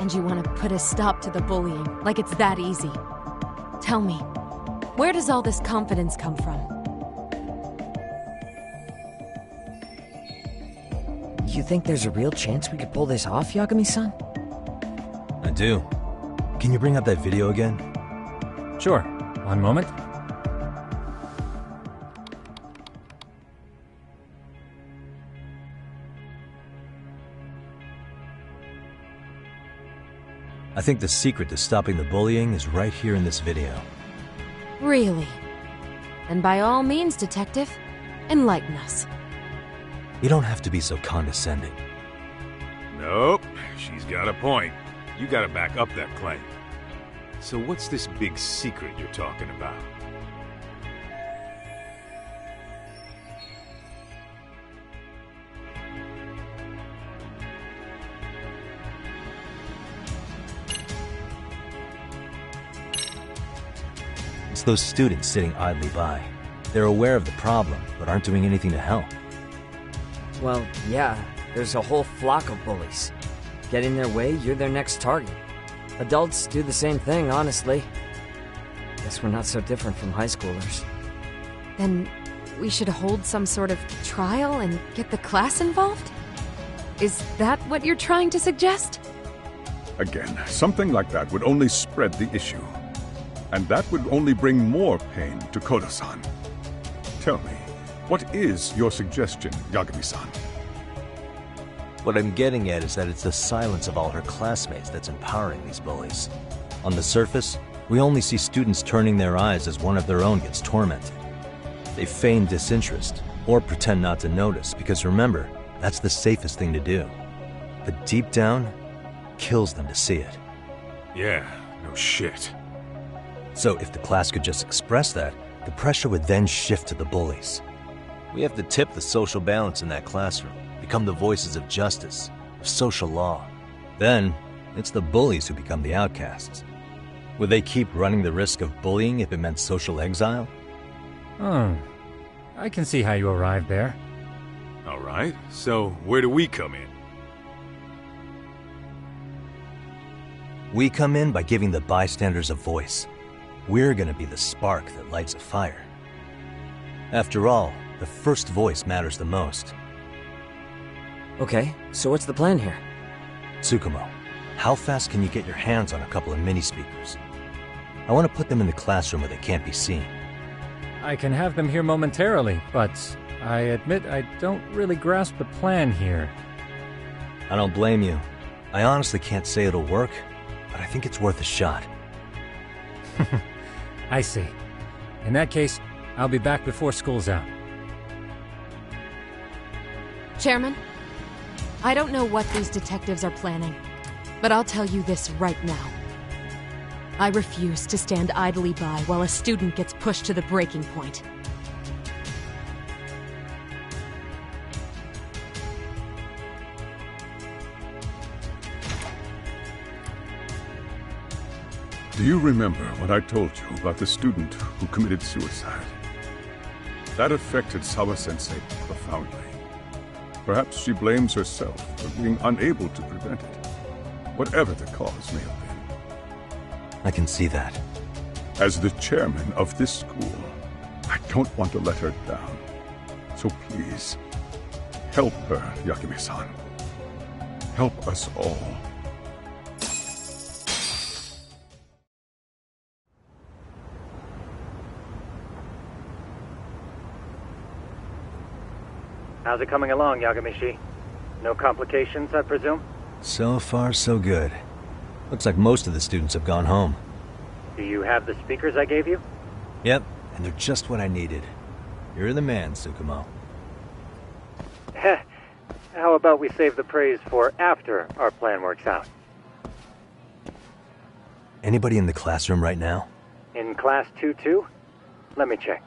And you want to put a stop to the bullying, like it's that easy. Tell me, where does all this confidence come from? You think there's a real chance we could pull this off, Yagami-san? I do. Can you bring up that video again? Sure. One moment. I think the secret to stopping the bullying is right here in this video. Really? Then by all means, detective, enlighten us. You don't have to be so condescending. Nope, she's got a point. You gotta back up that claim. So what's this big secret you're talking about? It's those students sitting idly by. They're aware of the problem, but aren't doing anything to help. Well, yeah, there's a whole flock of bullies. Get in their way, you're their next target. Adults do the same thing, honestly. Guess we're not so different from high schoolers. Then we should hold some sort of trial and get the class involved? Is that what you're trying to suggest? Again, something like that would only spread the issue. And that would only bring more pain to Koda-san. Tell me, what is your suggestion, Yagami-san? What I'm getting at is that it's the silence of all her classmates that's empowering these bullies. On the surface, we only see students turning their eyes as one of their own gets tormented. They feign disinterest, or pretend not to notice, because remember, that's the safest thing to do. But deep down, kills them to see it. Yeah, no shit. So if the class could just express that, the pressure would then shift to the bullies. We have to tip the social balance in that classroom, become the voices of justice, of social law. Then, it's the bullies who become the outcasts. Would they keep running the risk of bullying if it meant social exile? I can see how you arrived there. All right, so where do we come in? We come in by giving the bystanders a voice. We're gonna be the spark that lights a fire. After all, the first voice matters the most. Okay, so what's the plan here? Tsukumo, how fast can you get your hands on a couple of mini-speakers? I want to put them in the classroom where they can't be seen. I can have them here momentarily, but I admit I don't really grasp the plan here. I don't blame you. I honestly can't say it'll work, but I think it's worth a shot. I see. In that case, I'll be back before school's out. Chairman, I don't know what these detectives are planning, but I'll tell you this right now. I refuse to stand idly by while a student gets pushed to the breaking point. Do you remember what I told you about the student who committed suicide? That affected Sawa-sensei profoundly. Perhaps she blames herself for being unable to prevent it, whatever the cause may have been. I can see that. As the chairman of this school, I don't want to let her down. So please, help her, Yakume-san. Help us all. How's it coming along, Yagamishi? No complications, I presume? So far, so good. Looks like most of the students have gone home. Do you have the speakers I gave you? Yep, and they're just what I needed. You're the man, Tsukumo. How about we save the praise for after our plan works out? Anybody in the classroom right now? In class 2-2? Let me check.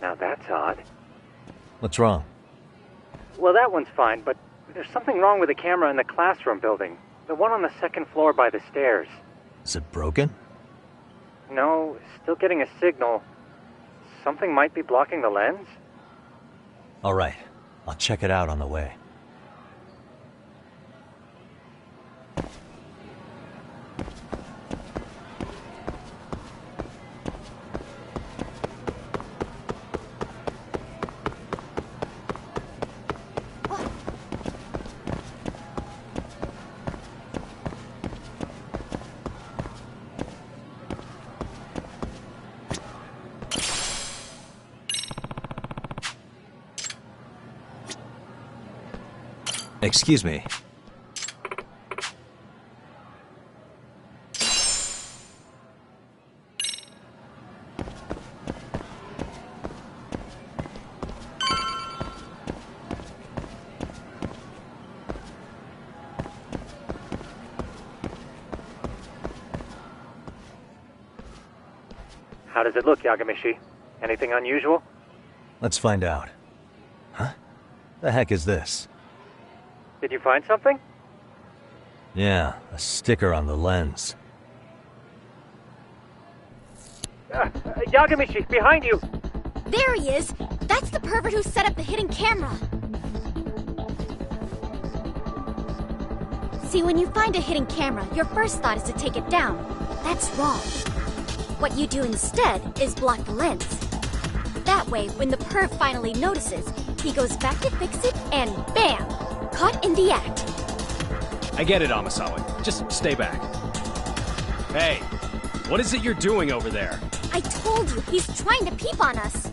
Now that's odd. What's wrong? Well, that one's fine, but there's something wrong with the camera in the classroom building. The one on the second floor by the stairs. Is it broken? No, still getting a signal. Something might be blocking the lens? All right, I'll check it out on the way. Excuse me. How does it look, Yagamishi? Anything unusual? Let's find out. Huh? The heck is this? Did you find something? Yeah, a sticker on the lens. Yagamishi, behind you! There he is! That's the pervert who set up the hidden camera! See, when you find a hidden camera, your first thought is to take it down. That's wrong. What you do instead is block the lens. That way, when the perv finally notices, he goes back to fix it and bam! Caught in the act. I get it, Amasawa. Just stay back. Hey, what is it you're doing over there? I told you, he's trying to peep on us.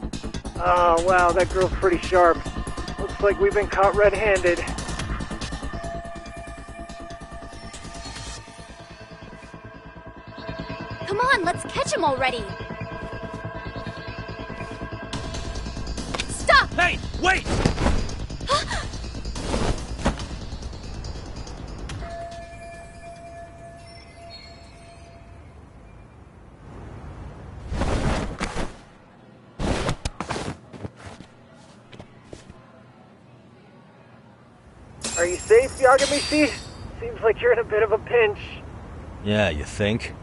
Oh, wow, that girl's pretty sharp. Looks like we've been caught red-handed. Come on, let's catch him already! Stop! Hey, wait! Are you safe, Yagamishi? Seems like you're in a bit of a pinch. Yeah, you think?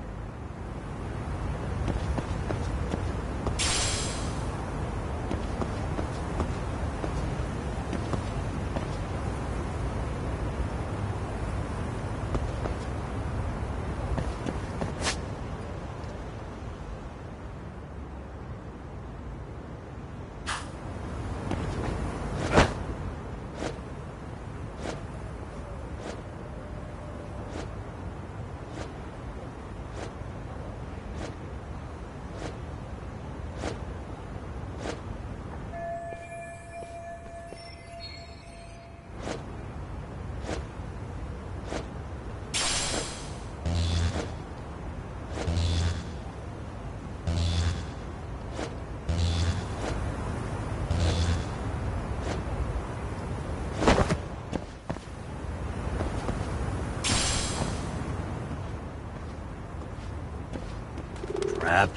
Crap.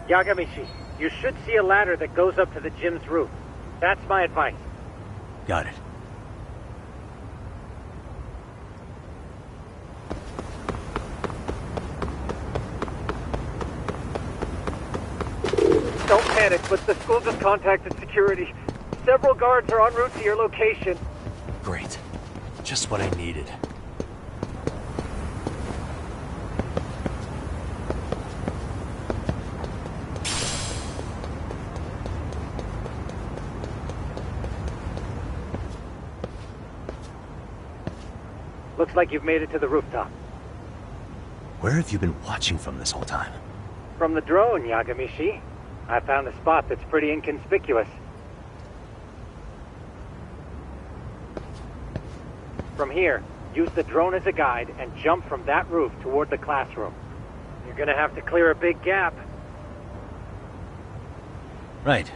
Yagamishi, you should see a ladder that goes up to the gym's roof. That's my advice. Got it. Don't panic, but the school just contacted security. Several guards are en route to your location. Great. Just what I needed. Looks like you've made it to the rooftop. Where have you been watching from this whole time? From the drone, Yagamishi. I found a spot that's pretty inconspicuous. From here, use the drone as a guide and jump from that roof toward the classroom. You're gonna have to clear a big gap. Right.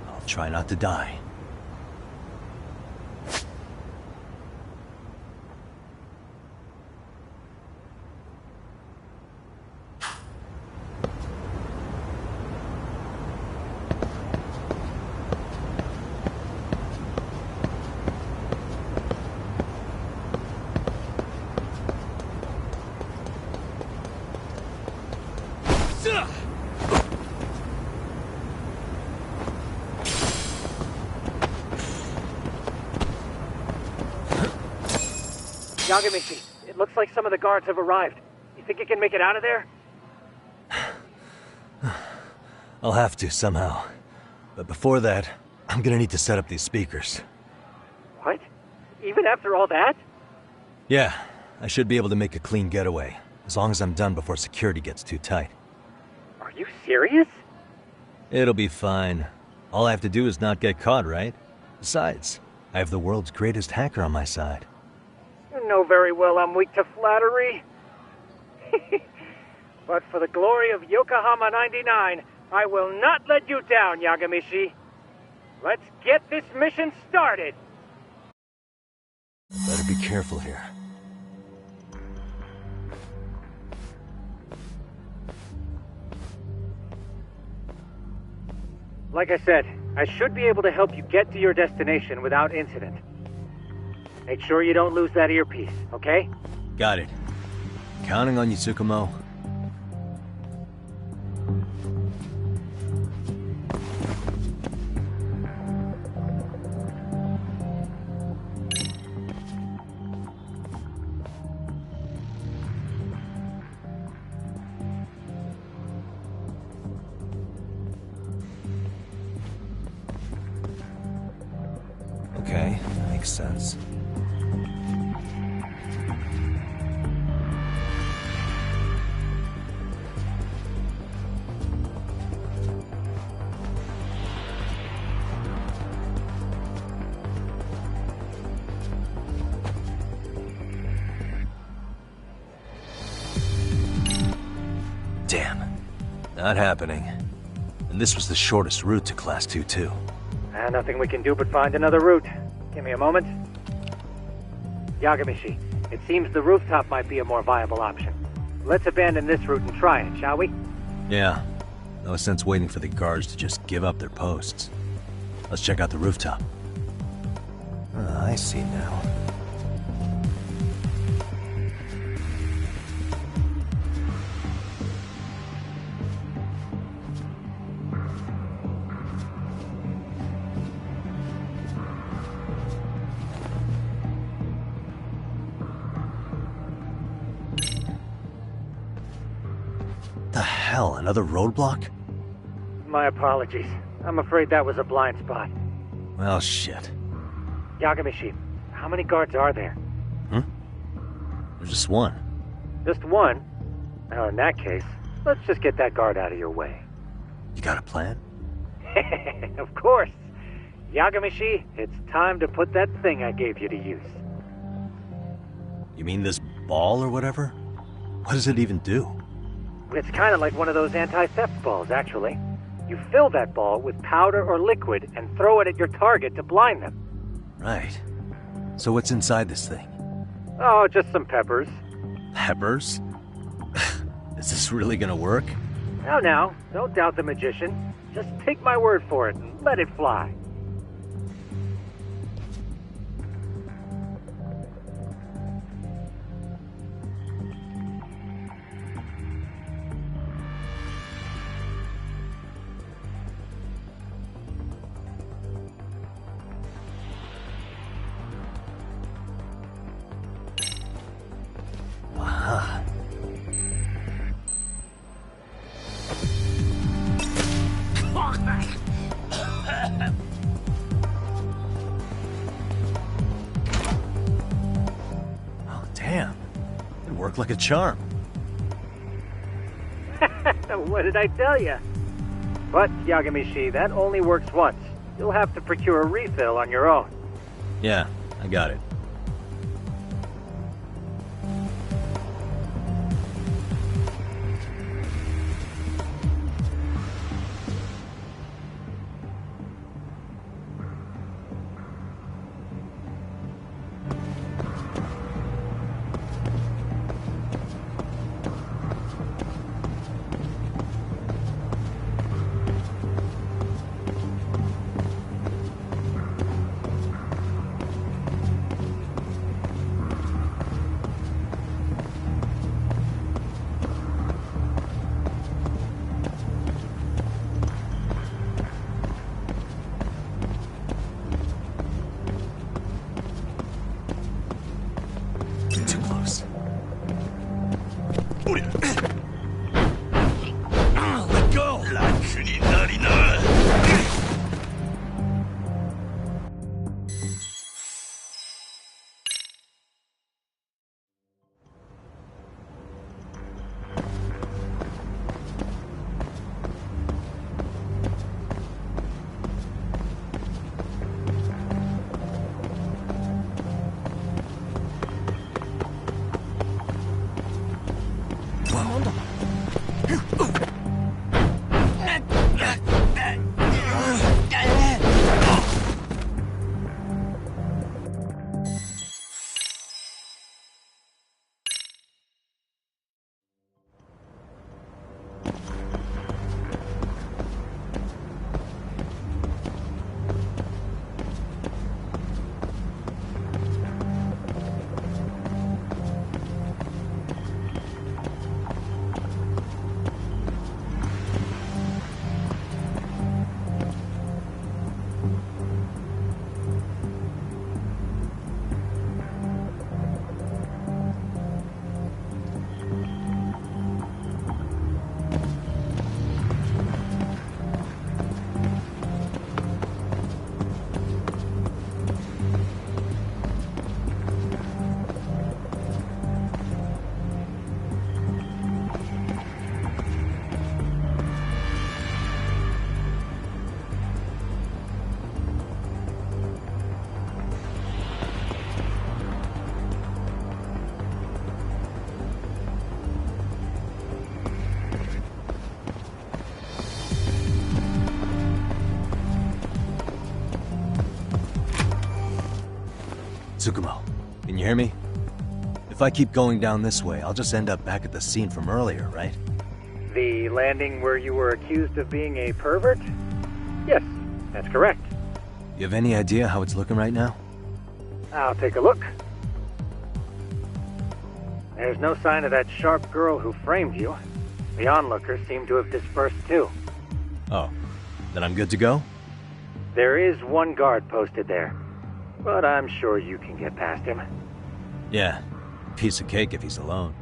I'll try not to die. Yagamishi, it looks like some of the guards have arrived. You think you can make it out of there? I'll have to, somehow. But before that, I'm gonna need to set up these speakers. What? Even after all that? Yeah, I should be able to make a clean getaway, as long as I'm done before security gets too tight. Are you serious? It'll be fine. All I have to do is not get caught, right? Besides, I have the world's greatest hacker on my side. You know very well I'm weak to flattery. But for the glory of Yokohama 99, I will not let you down, Yagamishi. Let's get this mission started! Better be careful here. Like I said, I should be able to help you get to your destination without incident. Make sure you don't lose that earpiece, okay? Got it. Counting on you, Tsukumo. Okay, makes sense. Not happening. And this was the shortest route to Class 2 too. Nothing we can do but find another route. Give me a moment. Yagamishi, it seems the rooftop might be a more viable option. Let's abandon this route and try it, shall we? Yeah. No sense waiting for the guards to just give up their posts. Let's check out the rooftop. I see now. The hell, another roadblock? My apologies. I'm afraid that was a blind spot. Well, shit. Yagamishi, how many guards are there? There's just one. Just one? Well, in that case, let's just get that guard out of your way. You got a plan? Of course. Yagamishi, it's time to put that thing I gave you to use. You mean this ball or whatever? What does it even do? It's kind of like one of those anti-theft balls, actually. You fill that ball with powder or liquid and throw it at your target to blind them. Right. So what's inside this thing? Oh, just some peppers. Peppers? Is this really gonna work? Now, don't doubt the magician. Just take my word for it and let it fly. Oh, damn. It worked like a charm. What did I tell you? But, Yagamishi, that only works once. You'll have to procure a refill on your own. Yeah, I got it. Too close. Let go! Tsukumo, can you hear me? If I keep going down this way, I'll just end up back at the scene from earlier, right? The landing where you were accused of being a pervert? Yes, that's correct. You have any idea how it's looking right now? I'll take a look. There's no sign of that sharp girl who framed you. The onlookers seem to have dispersed too. Oh, then I'm good to go? There is one guard posted there, but I'm sure you can get past him. Yeah, piece of cake if he's alone.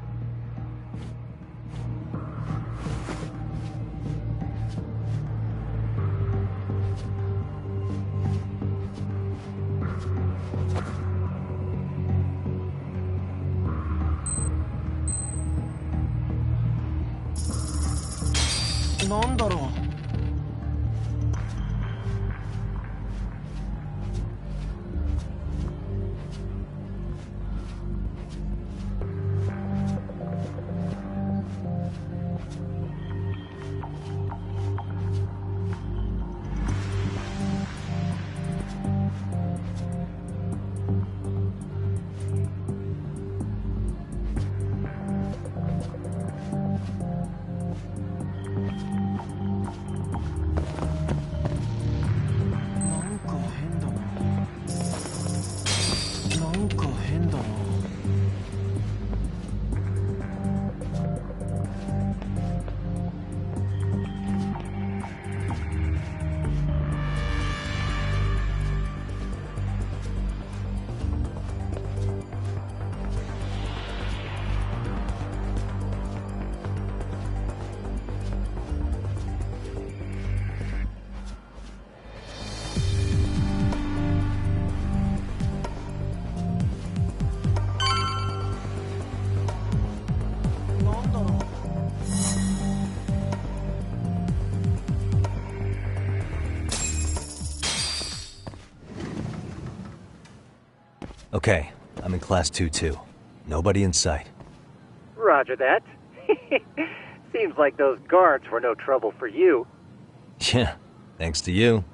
Okay, I'm in Class 2-2. Nobody in sight. Roger that. Seems like those guards were no trouble for you. Yeah, thanks to you.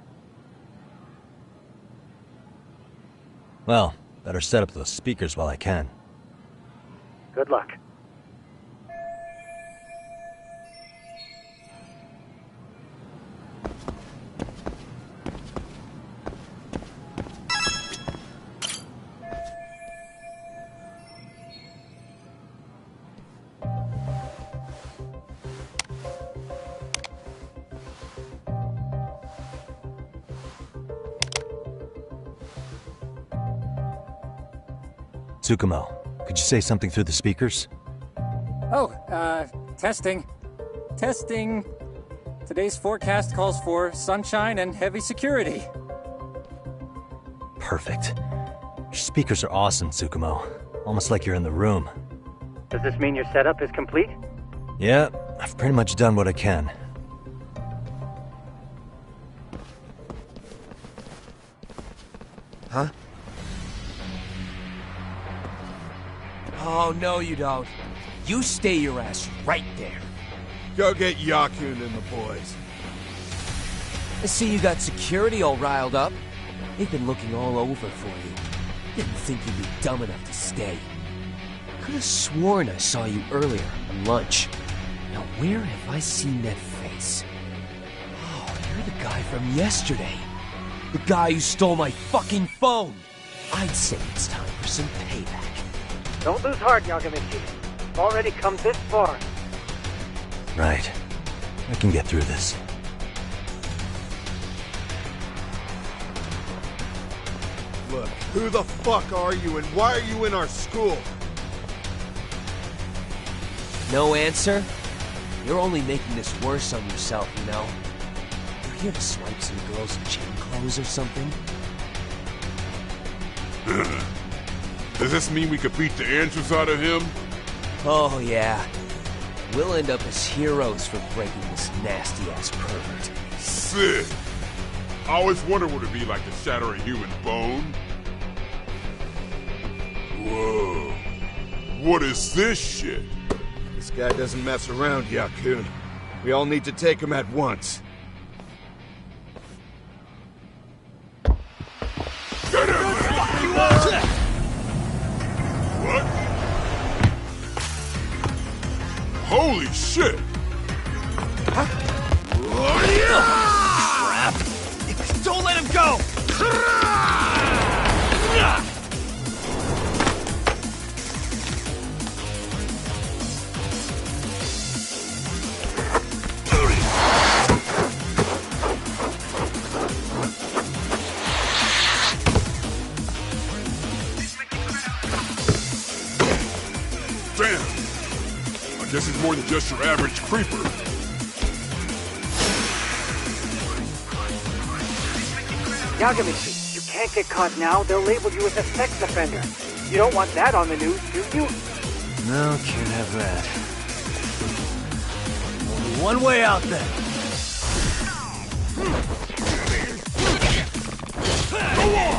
Well, better set up those speakers while I can. Good luck. Tsukumo, could you say something through the speakers? Oh, testing. Testing. Today's forecast calls for sunshine and heavy security. Perfect. Your speakers are awesome, Tsukumo. Almost like you're in the room. Does this mean your setup is complete? Yeah, I've pretty much done what I can. Huh? Oh, no you don't. You stay your ass right there. Go get Yakun and the boys. I see you got security all riled up. They've been looking all over for you. Didn't think you'd be dumb enough to stay. Could have sworn I saw you earlier on lunch. Now where have I seen that face? Oh, you're the guy from yesterday. The guy who stole my fucking phone. I'd say it's time for some payback. Don't lose heart, Yagamichi. You've already come this far. Right. I can get through this. Look, who the fuck are you and why are you in our school? No answer? You're only making this worse on yourself, you know? You're here to swipe some girls in chain clothes or something? Does this mean we could beat the answers out of him? Oh, yeah. We'll end up as heroes for breaking this nasty-ass pervert. Sick! I always wondered what it'd be like to shatter a human bone. Whoa. What is this shit? This guy doesn't mess around, Yakun. We all need to take him at once. Get him! Holy shit! Crap! Don't let him go! Damn! I guess he's more than just your average creeper. Yagamichi, you can't get caught now. They'll label you as a sex offender. You don't want that on the news, do you? No, can't have that. Only one way out then. Go on!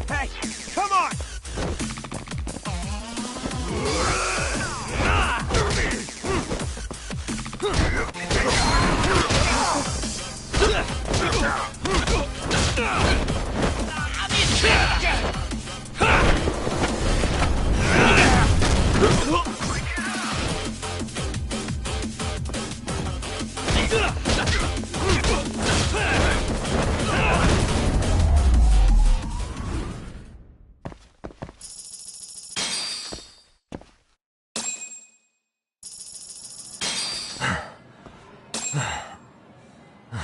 Hey, come on!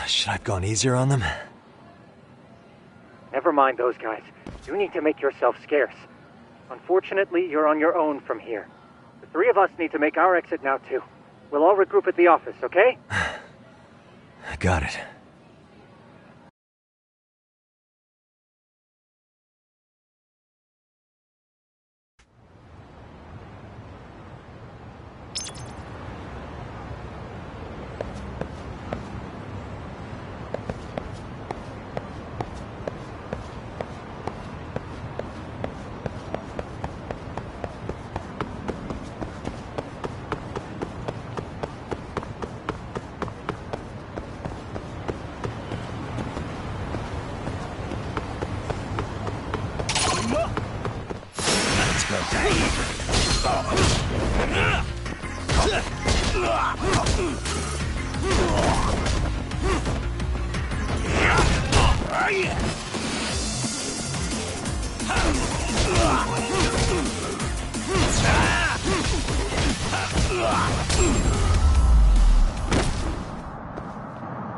Should I have gone easier on them? Never mind those guys. You need to make yourself scarce. Unfortunately, you're on your own from here. The three of us need to make our exit now, too. We'll all regroup at the office, okay? Got it.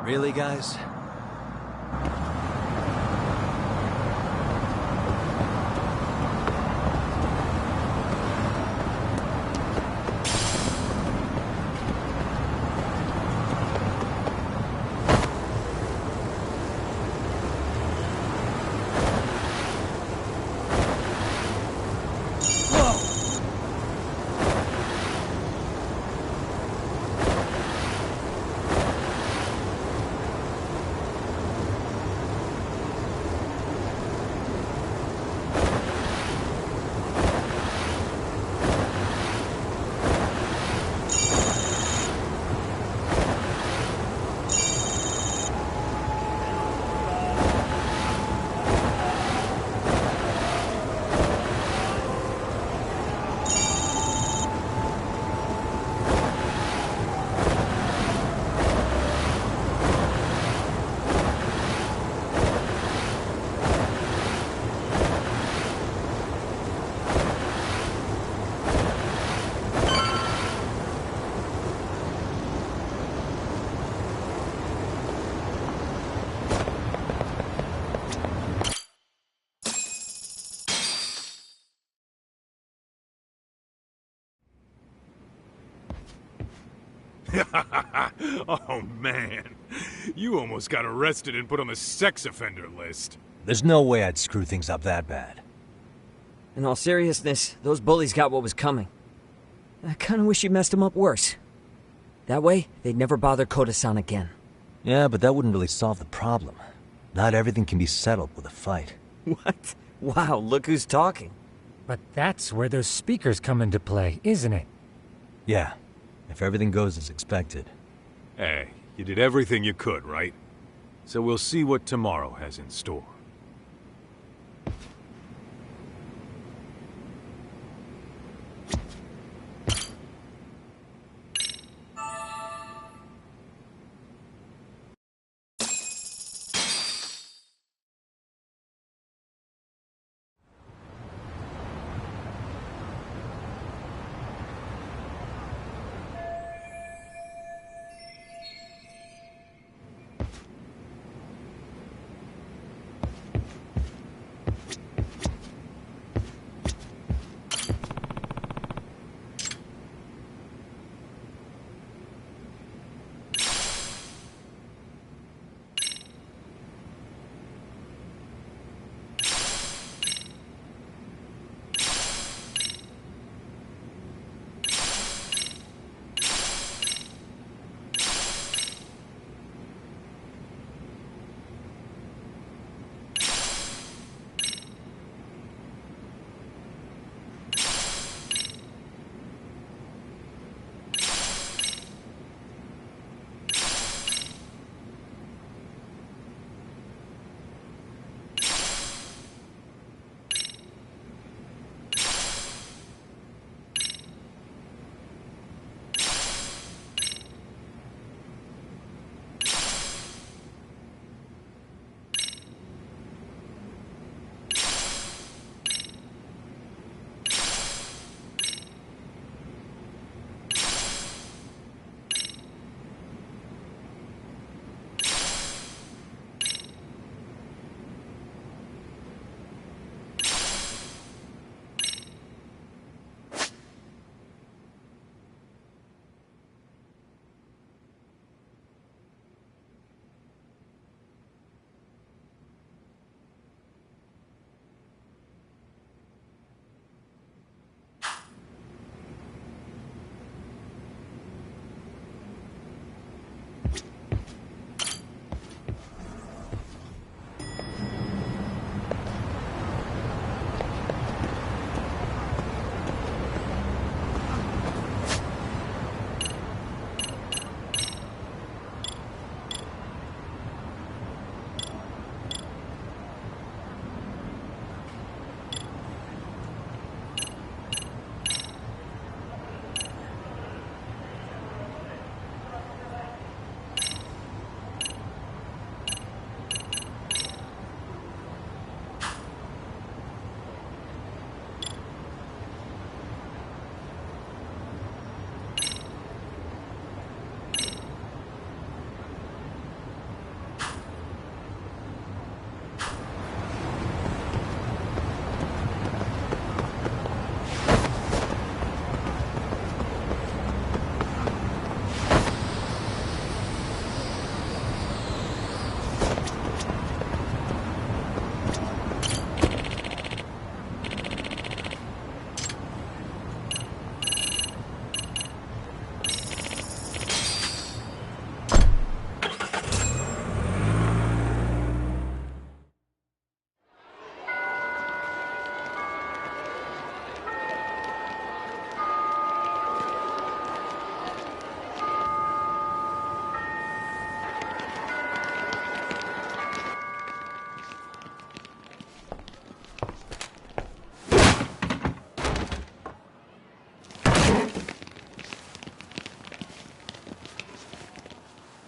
Really, guys? Oh, man. You almost got arrested and put on the sex offender list. There's no way I'd screw things up that bad. In all seriousness, those bullies got what was coming. I kinda wish you messed them up worse. That way, they'd never bother Koda-san again. Yeah, but that wouldn't really solve the problem. Not everything can be settled with a fight. What? Wow, look who's talking. But that's where those speakers come into play, isn't it? Yeah, if everything goes as expected. Hey, you did everything you could, right? So we'll see what tomorrow has in store.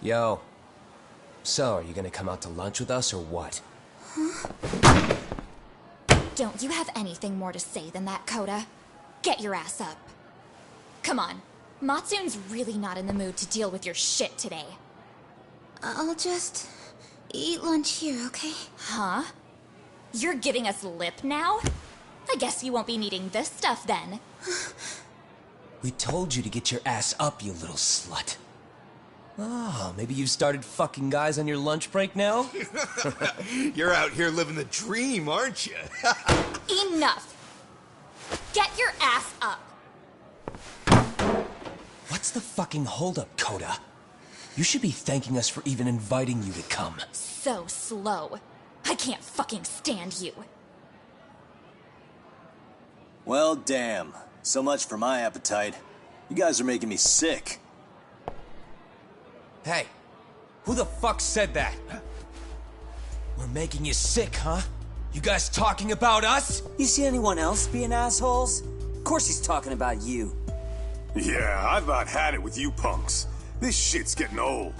Yo. So, are you gonna come out to lunch with us or what? Huh? Don't you have anything more to say than that, Koda? Get your ass up. Come on. Matsun's really not in the mood to deal with your shit today. I'll just eat lunch here, okay? Huh? You're giving us lip now? I guess you won't be needing this stuff then. We told you to get your ass up, you little slut. Oh, maybe you've started fucking guys on your lunch break now? You're out here living the dream, aren't you? Enough! Get your ass up! What's the fucking holdup, Coda? You should be thanking us for even inviting you to come. So slow. I can't fucking stand you. Well, damn. So much for my appetite. You guys are making me sick. Hey, who the fuck said that? We're making you sick, huh? You guys talking about us? You see anyone else being assholes? Of course he's talking about you. Yeah, I've about had it with you punks. This shit's getting old.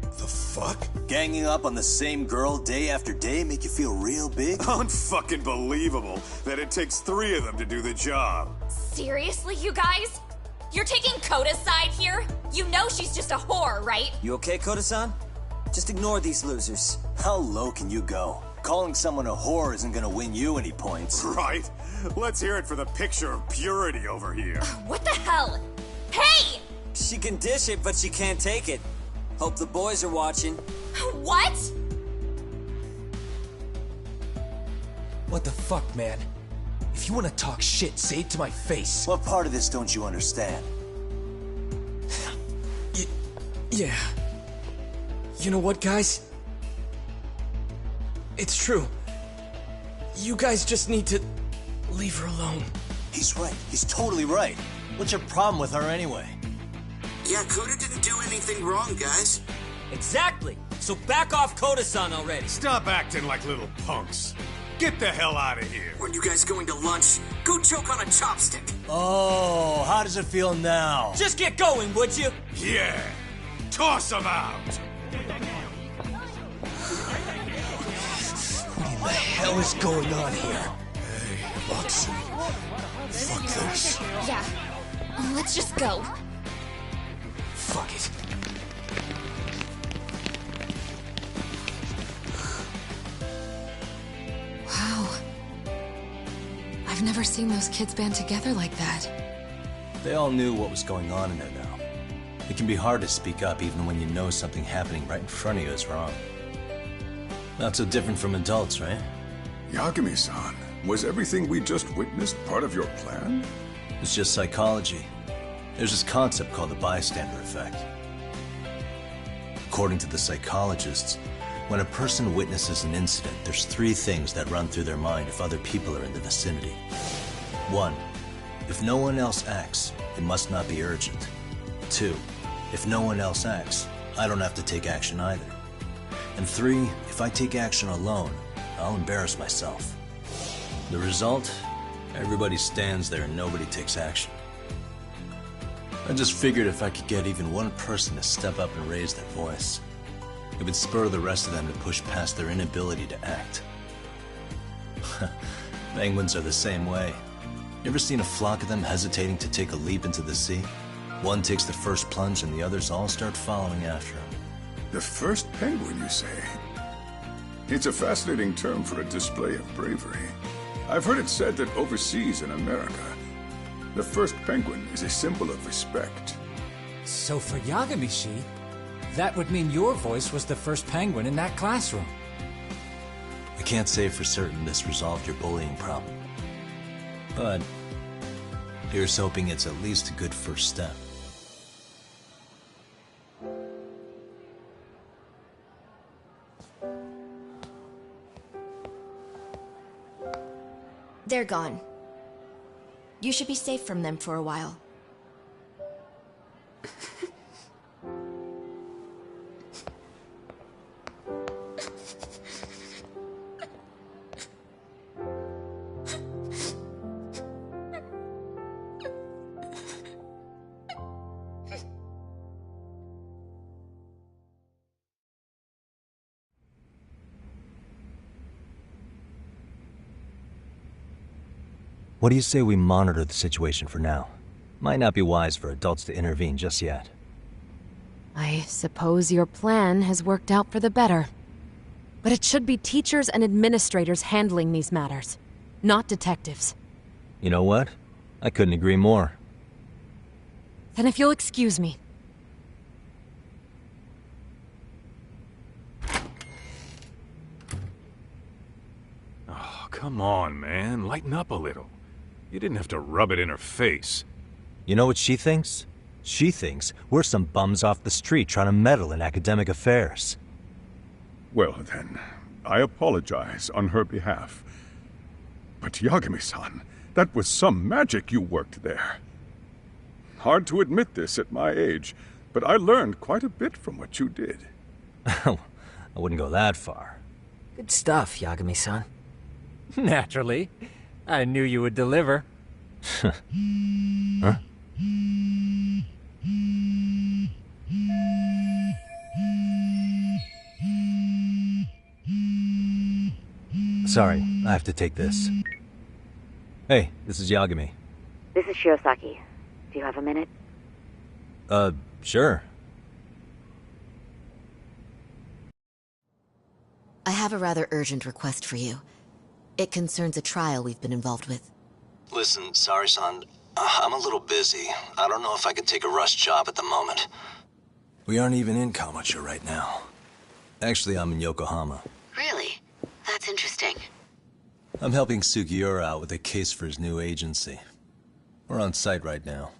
The fuck? Ganging up on the same girl day after day make you feel real big? Unfucking believable that it takes 3 of them to do the job. Seriously, you guys? You're taking Coda's side here? You know she's just a whore, right? You okay, Koda-san? Just ignore these losers. How low can you go? Calling someone a whore isn't gonna win you any points. Right? Let's hear it for the picture of purity over here. What the hell? Hey! She can dish it, but she can't take it. Hope the boys are watching. What? What the fuck, man? If you want to talk shit, say it to my face. What part of this don't you understand? Yeah. You know what, guys? It's true. You guys just need to leave her alone. He's right. He's totally right. What's your problem with her anyway? Yeah, Coda didn't do anything wrong, guys. Exactly. So back off Koda-san already. Stop acting like little punks. Get the hell out of here. When you guys going to lunch, go choke on a chopstick. Oh, how does it feel now? Just get going, would you? Yeah. Toss them out. What in the hell is going on here? Hey, Watson. Fuck this. Yeah. Let's just go. Fuck it. Wow. I've never seen those kids band together like that. They all knew what was going on in there now. It can be hard to speak up even when you know something happening right in front of you is wrong. Not so different from adults, right? Yagami-san, was everything we just witnessed part of your plan? It's just psychology. There's this concept called the bystander effect. According to the psychologists, when a person witnesses an incident, there's 3 things that run through their mind if other people are in the vicinity. 1, if no one else acts, it must not be urgent. 2, if no one else acts, I don't have to take action either. And 3, if I take action alone, I'll embarrass myself. The result? Everybody stands there and nobody takes action. I just figured if I could get even one person to step up and raise their voice, it would spur the rest of them to push past their inability to act. Penguins are the same way. You ever seen a flock of them hesitating to take a leap into the sea? One takes the first plunge and the others all start following after him. The first penguin, you say? It's a fascinating term for a display of bravery. I've heard it said that overseas in America, the first penguin is a symbol of respect. So for Yagami-shi, that would mean your voice was the first penguin in that classroom. I can't say for certain this resolved your bullying problem. But here's hoping it's at least a good first step. They're gone. You should be safe from them for a while. What do you say we monitor the situation for now? Might not be wise for adults to intervene just yet. I suppose your plan has worked out for the better. But it should be teachers and administrators handling these matters, not detectives. You know what? I couldn't agree more. Then if you'll excuse me. Come on, man. Lighten up a little. You didn't have to rub it in her face. You know what she thinks? She thinks we're some bums off the street trying to meddle in academic affairs. Well then, I apologize on her behalf. But Yagami-san, that was some magic you worked there. Hard to admit this at my age, but I learned quite a bit from what you did. I wouldn't go that far. Good stuff, Yagami-san. Naturally. I knew you would deliver. Huh? Sorry, I have to take this. Hey, this is Yagami. This is Shiosaki. Do you have a minute? Sure. I have a rather urgent request for you. It concerns a trial we've been involved with. Listen, sorry-san, I'm a little busy. I don't know if I could take a rush job at the moment. We aren't even in Kamucha right now. Actually, I'm in Yokohama. Really? That's interesting. I'm helping Sugiura out with a case for his new agency. We're on site right now.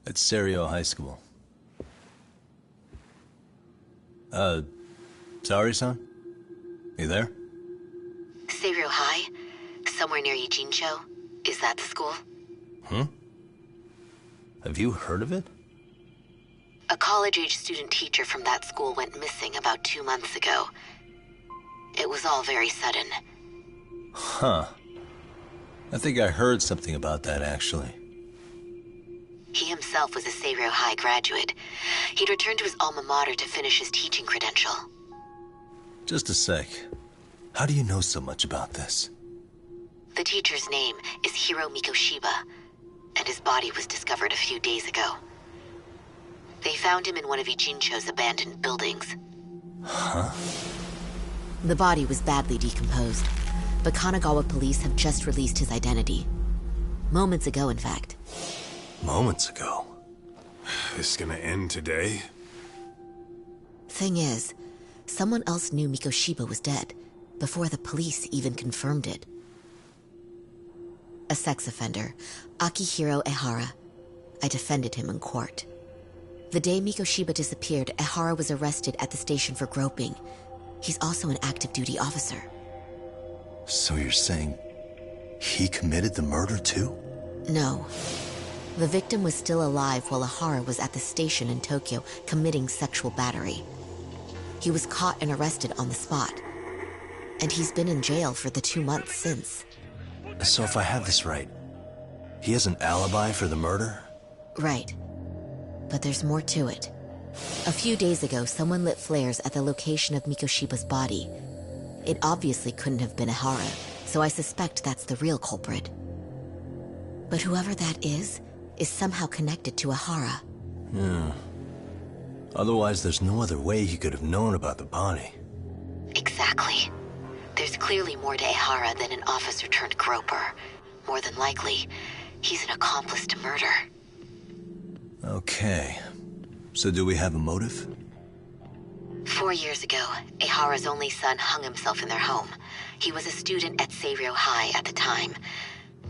At Serio High School. Sorry-san? You there? Serio High? Somewhere near Ijincho? Is that the school? Have you heard of it? A college-age student teacher from that school went missing about 2 months ago. It was all very sudden. Huh. I think I heard something about that, actually. He himself was a Serio High graduate. He'd returned to his alma mater to finish his teaching credential. Just a sec. How do you know so much about this? The teacher's name is Hiro Mikoshiba, and his body was discovered a few days ago. They found him in one of Ijincho's abandoned buildings. Huh? The body was badly decomposed, but Kanagawa police have just released his identity. Moments ago, in fact. Moments ago? This is gonna end today? Thing is, someone else knew Mikoshiba was dead, before the police even confirmed it. A sex offender, Akihiro Ehara. I defended him in court. The day Mikoshiba disappeared, Ehara was arrested at the station for groping. He's also an active duty officer. So you're saying he committed the murder too? No. The victim was still alive while Ehara was at the station in Tokyo committing sexual battery. He was caught and arrested on the spot. And he's been in jail for the 2 months since. So if I have this right, he has an alibi for the murder? Right. But there's more to it. A few days ago, someone lit flares at the location of Mikoshiba's body. It obviously couldn't have been Ehara, so I suspect that's the real culprit. But whoever that is somehow connected to Ehara. Yeah. Otherwise, there's no other way he could have known about the body. Exactly. There's clearly more to Ehara than an officer turned groper. More than likely, he's an accomplice to murder. Okay. So do we have a motive? 4 years ago, Ehara's only son hung himself in their home. He was a student at Seiryo High at the time.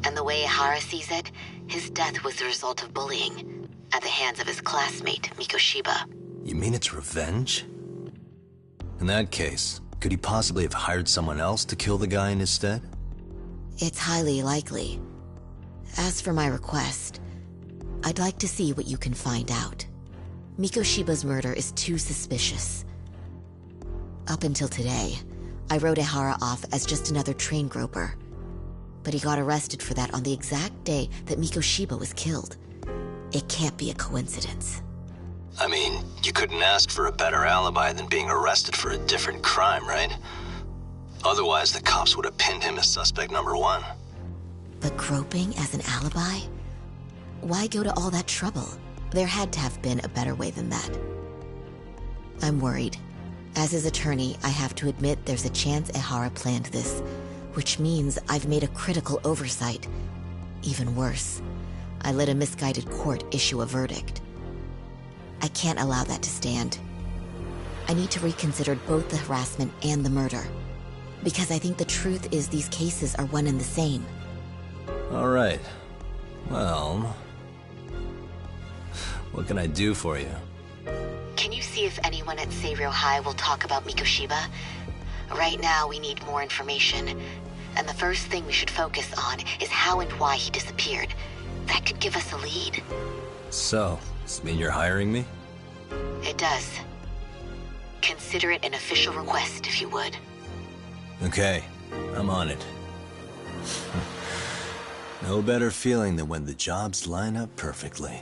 And the way Ehara sees it, his death was the result of bullying at the hands of his classmate, Mikoshiba. You mean it's revenge? In that case, could he possibly have hired someone else to kill the guy in his stead? It's highly likely. As for my request, I'd like to see what you can find out. Mikoshiba's murder is too suspicious. Up until today, I wrote Ehara off as just another train groper. But he got arrested for that on the exact day that Mikoshiba was killed. It can't be a coincidence. I mean, you couldn't ask for a better alibi than being arrested for a different crime, right? Otherwise, the cops would have pinned him as suspect number 1. But groping as an alibi? Why go to all that trouble? There had to have been a better way than that. I'm worried. As his attorney, I have to admit there's a chance Ehara planned this, which means I've made a critical oversight. Even worse, I let a misguided court issue a verdict. I can't allow that to stand. I need to reconsider both the harassment and the murder. Because I think the truth is these cases are one and the same. All right. Well, what can I do for you? Can you see if anyone at Seiryō High will talk about Mikoshiba? Right now, we need more information. And the first thing we should focus on is how and why he disappeared. That could give us a lead. So, does this mean you're hiring me? It does. Consider it an official request, if you would. Okay, I'm on it. No better feeling than when the jobs line up perfectly.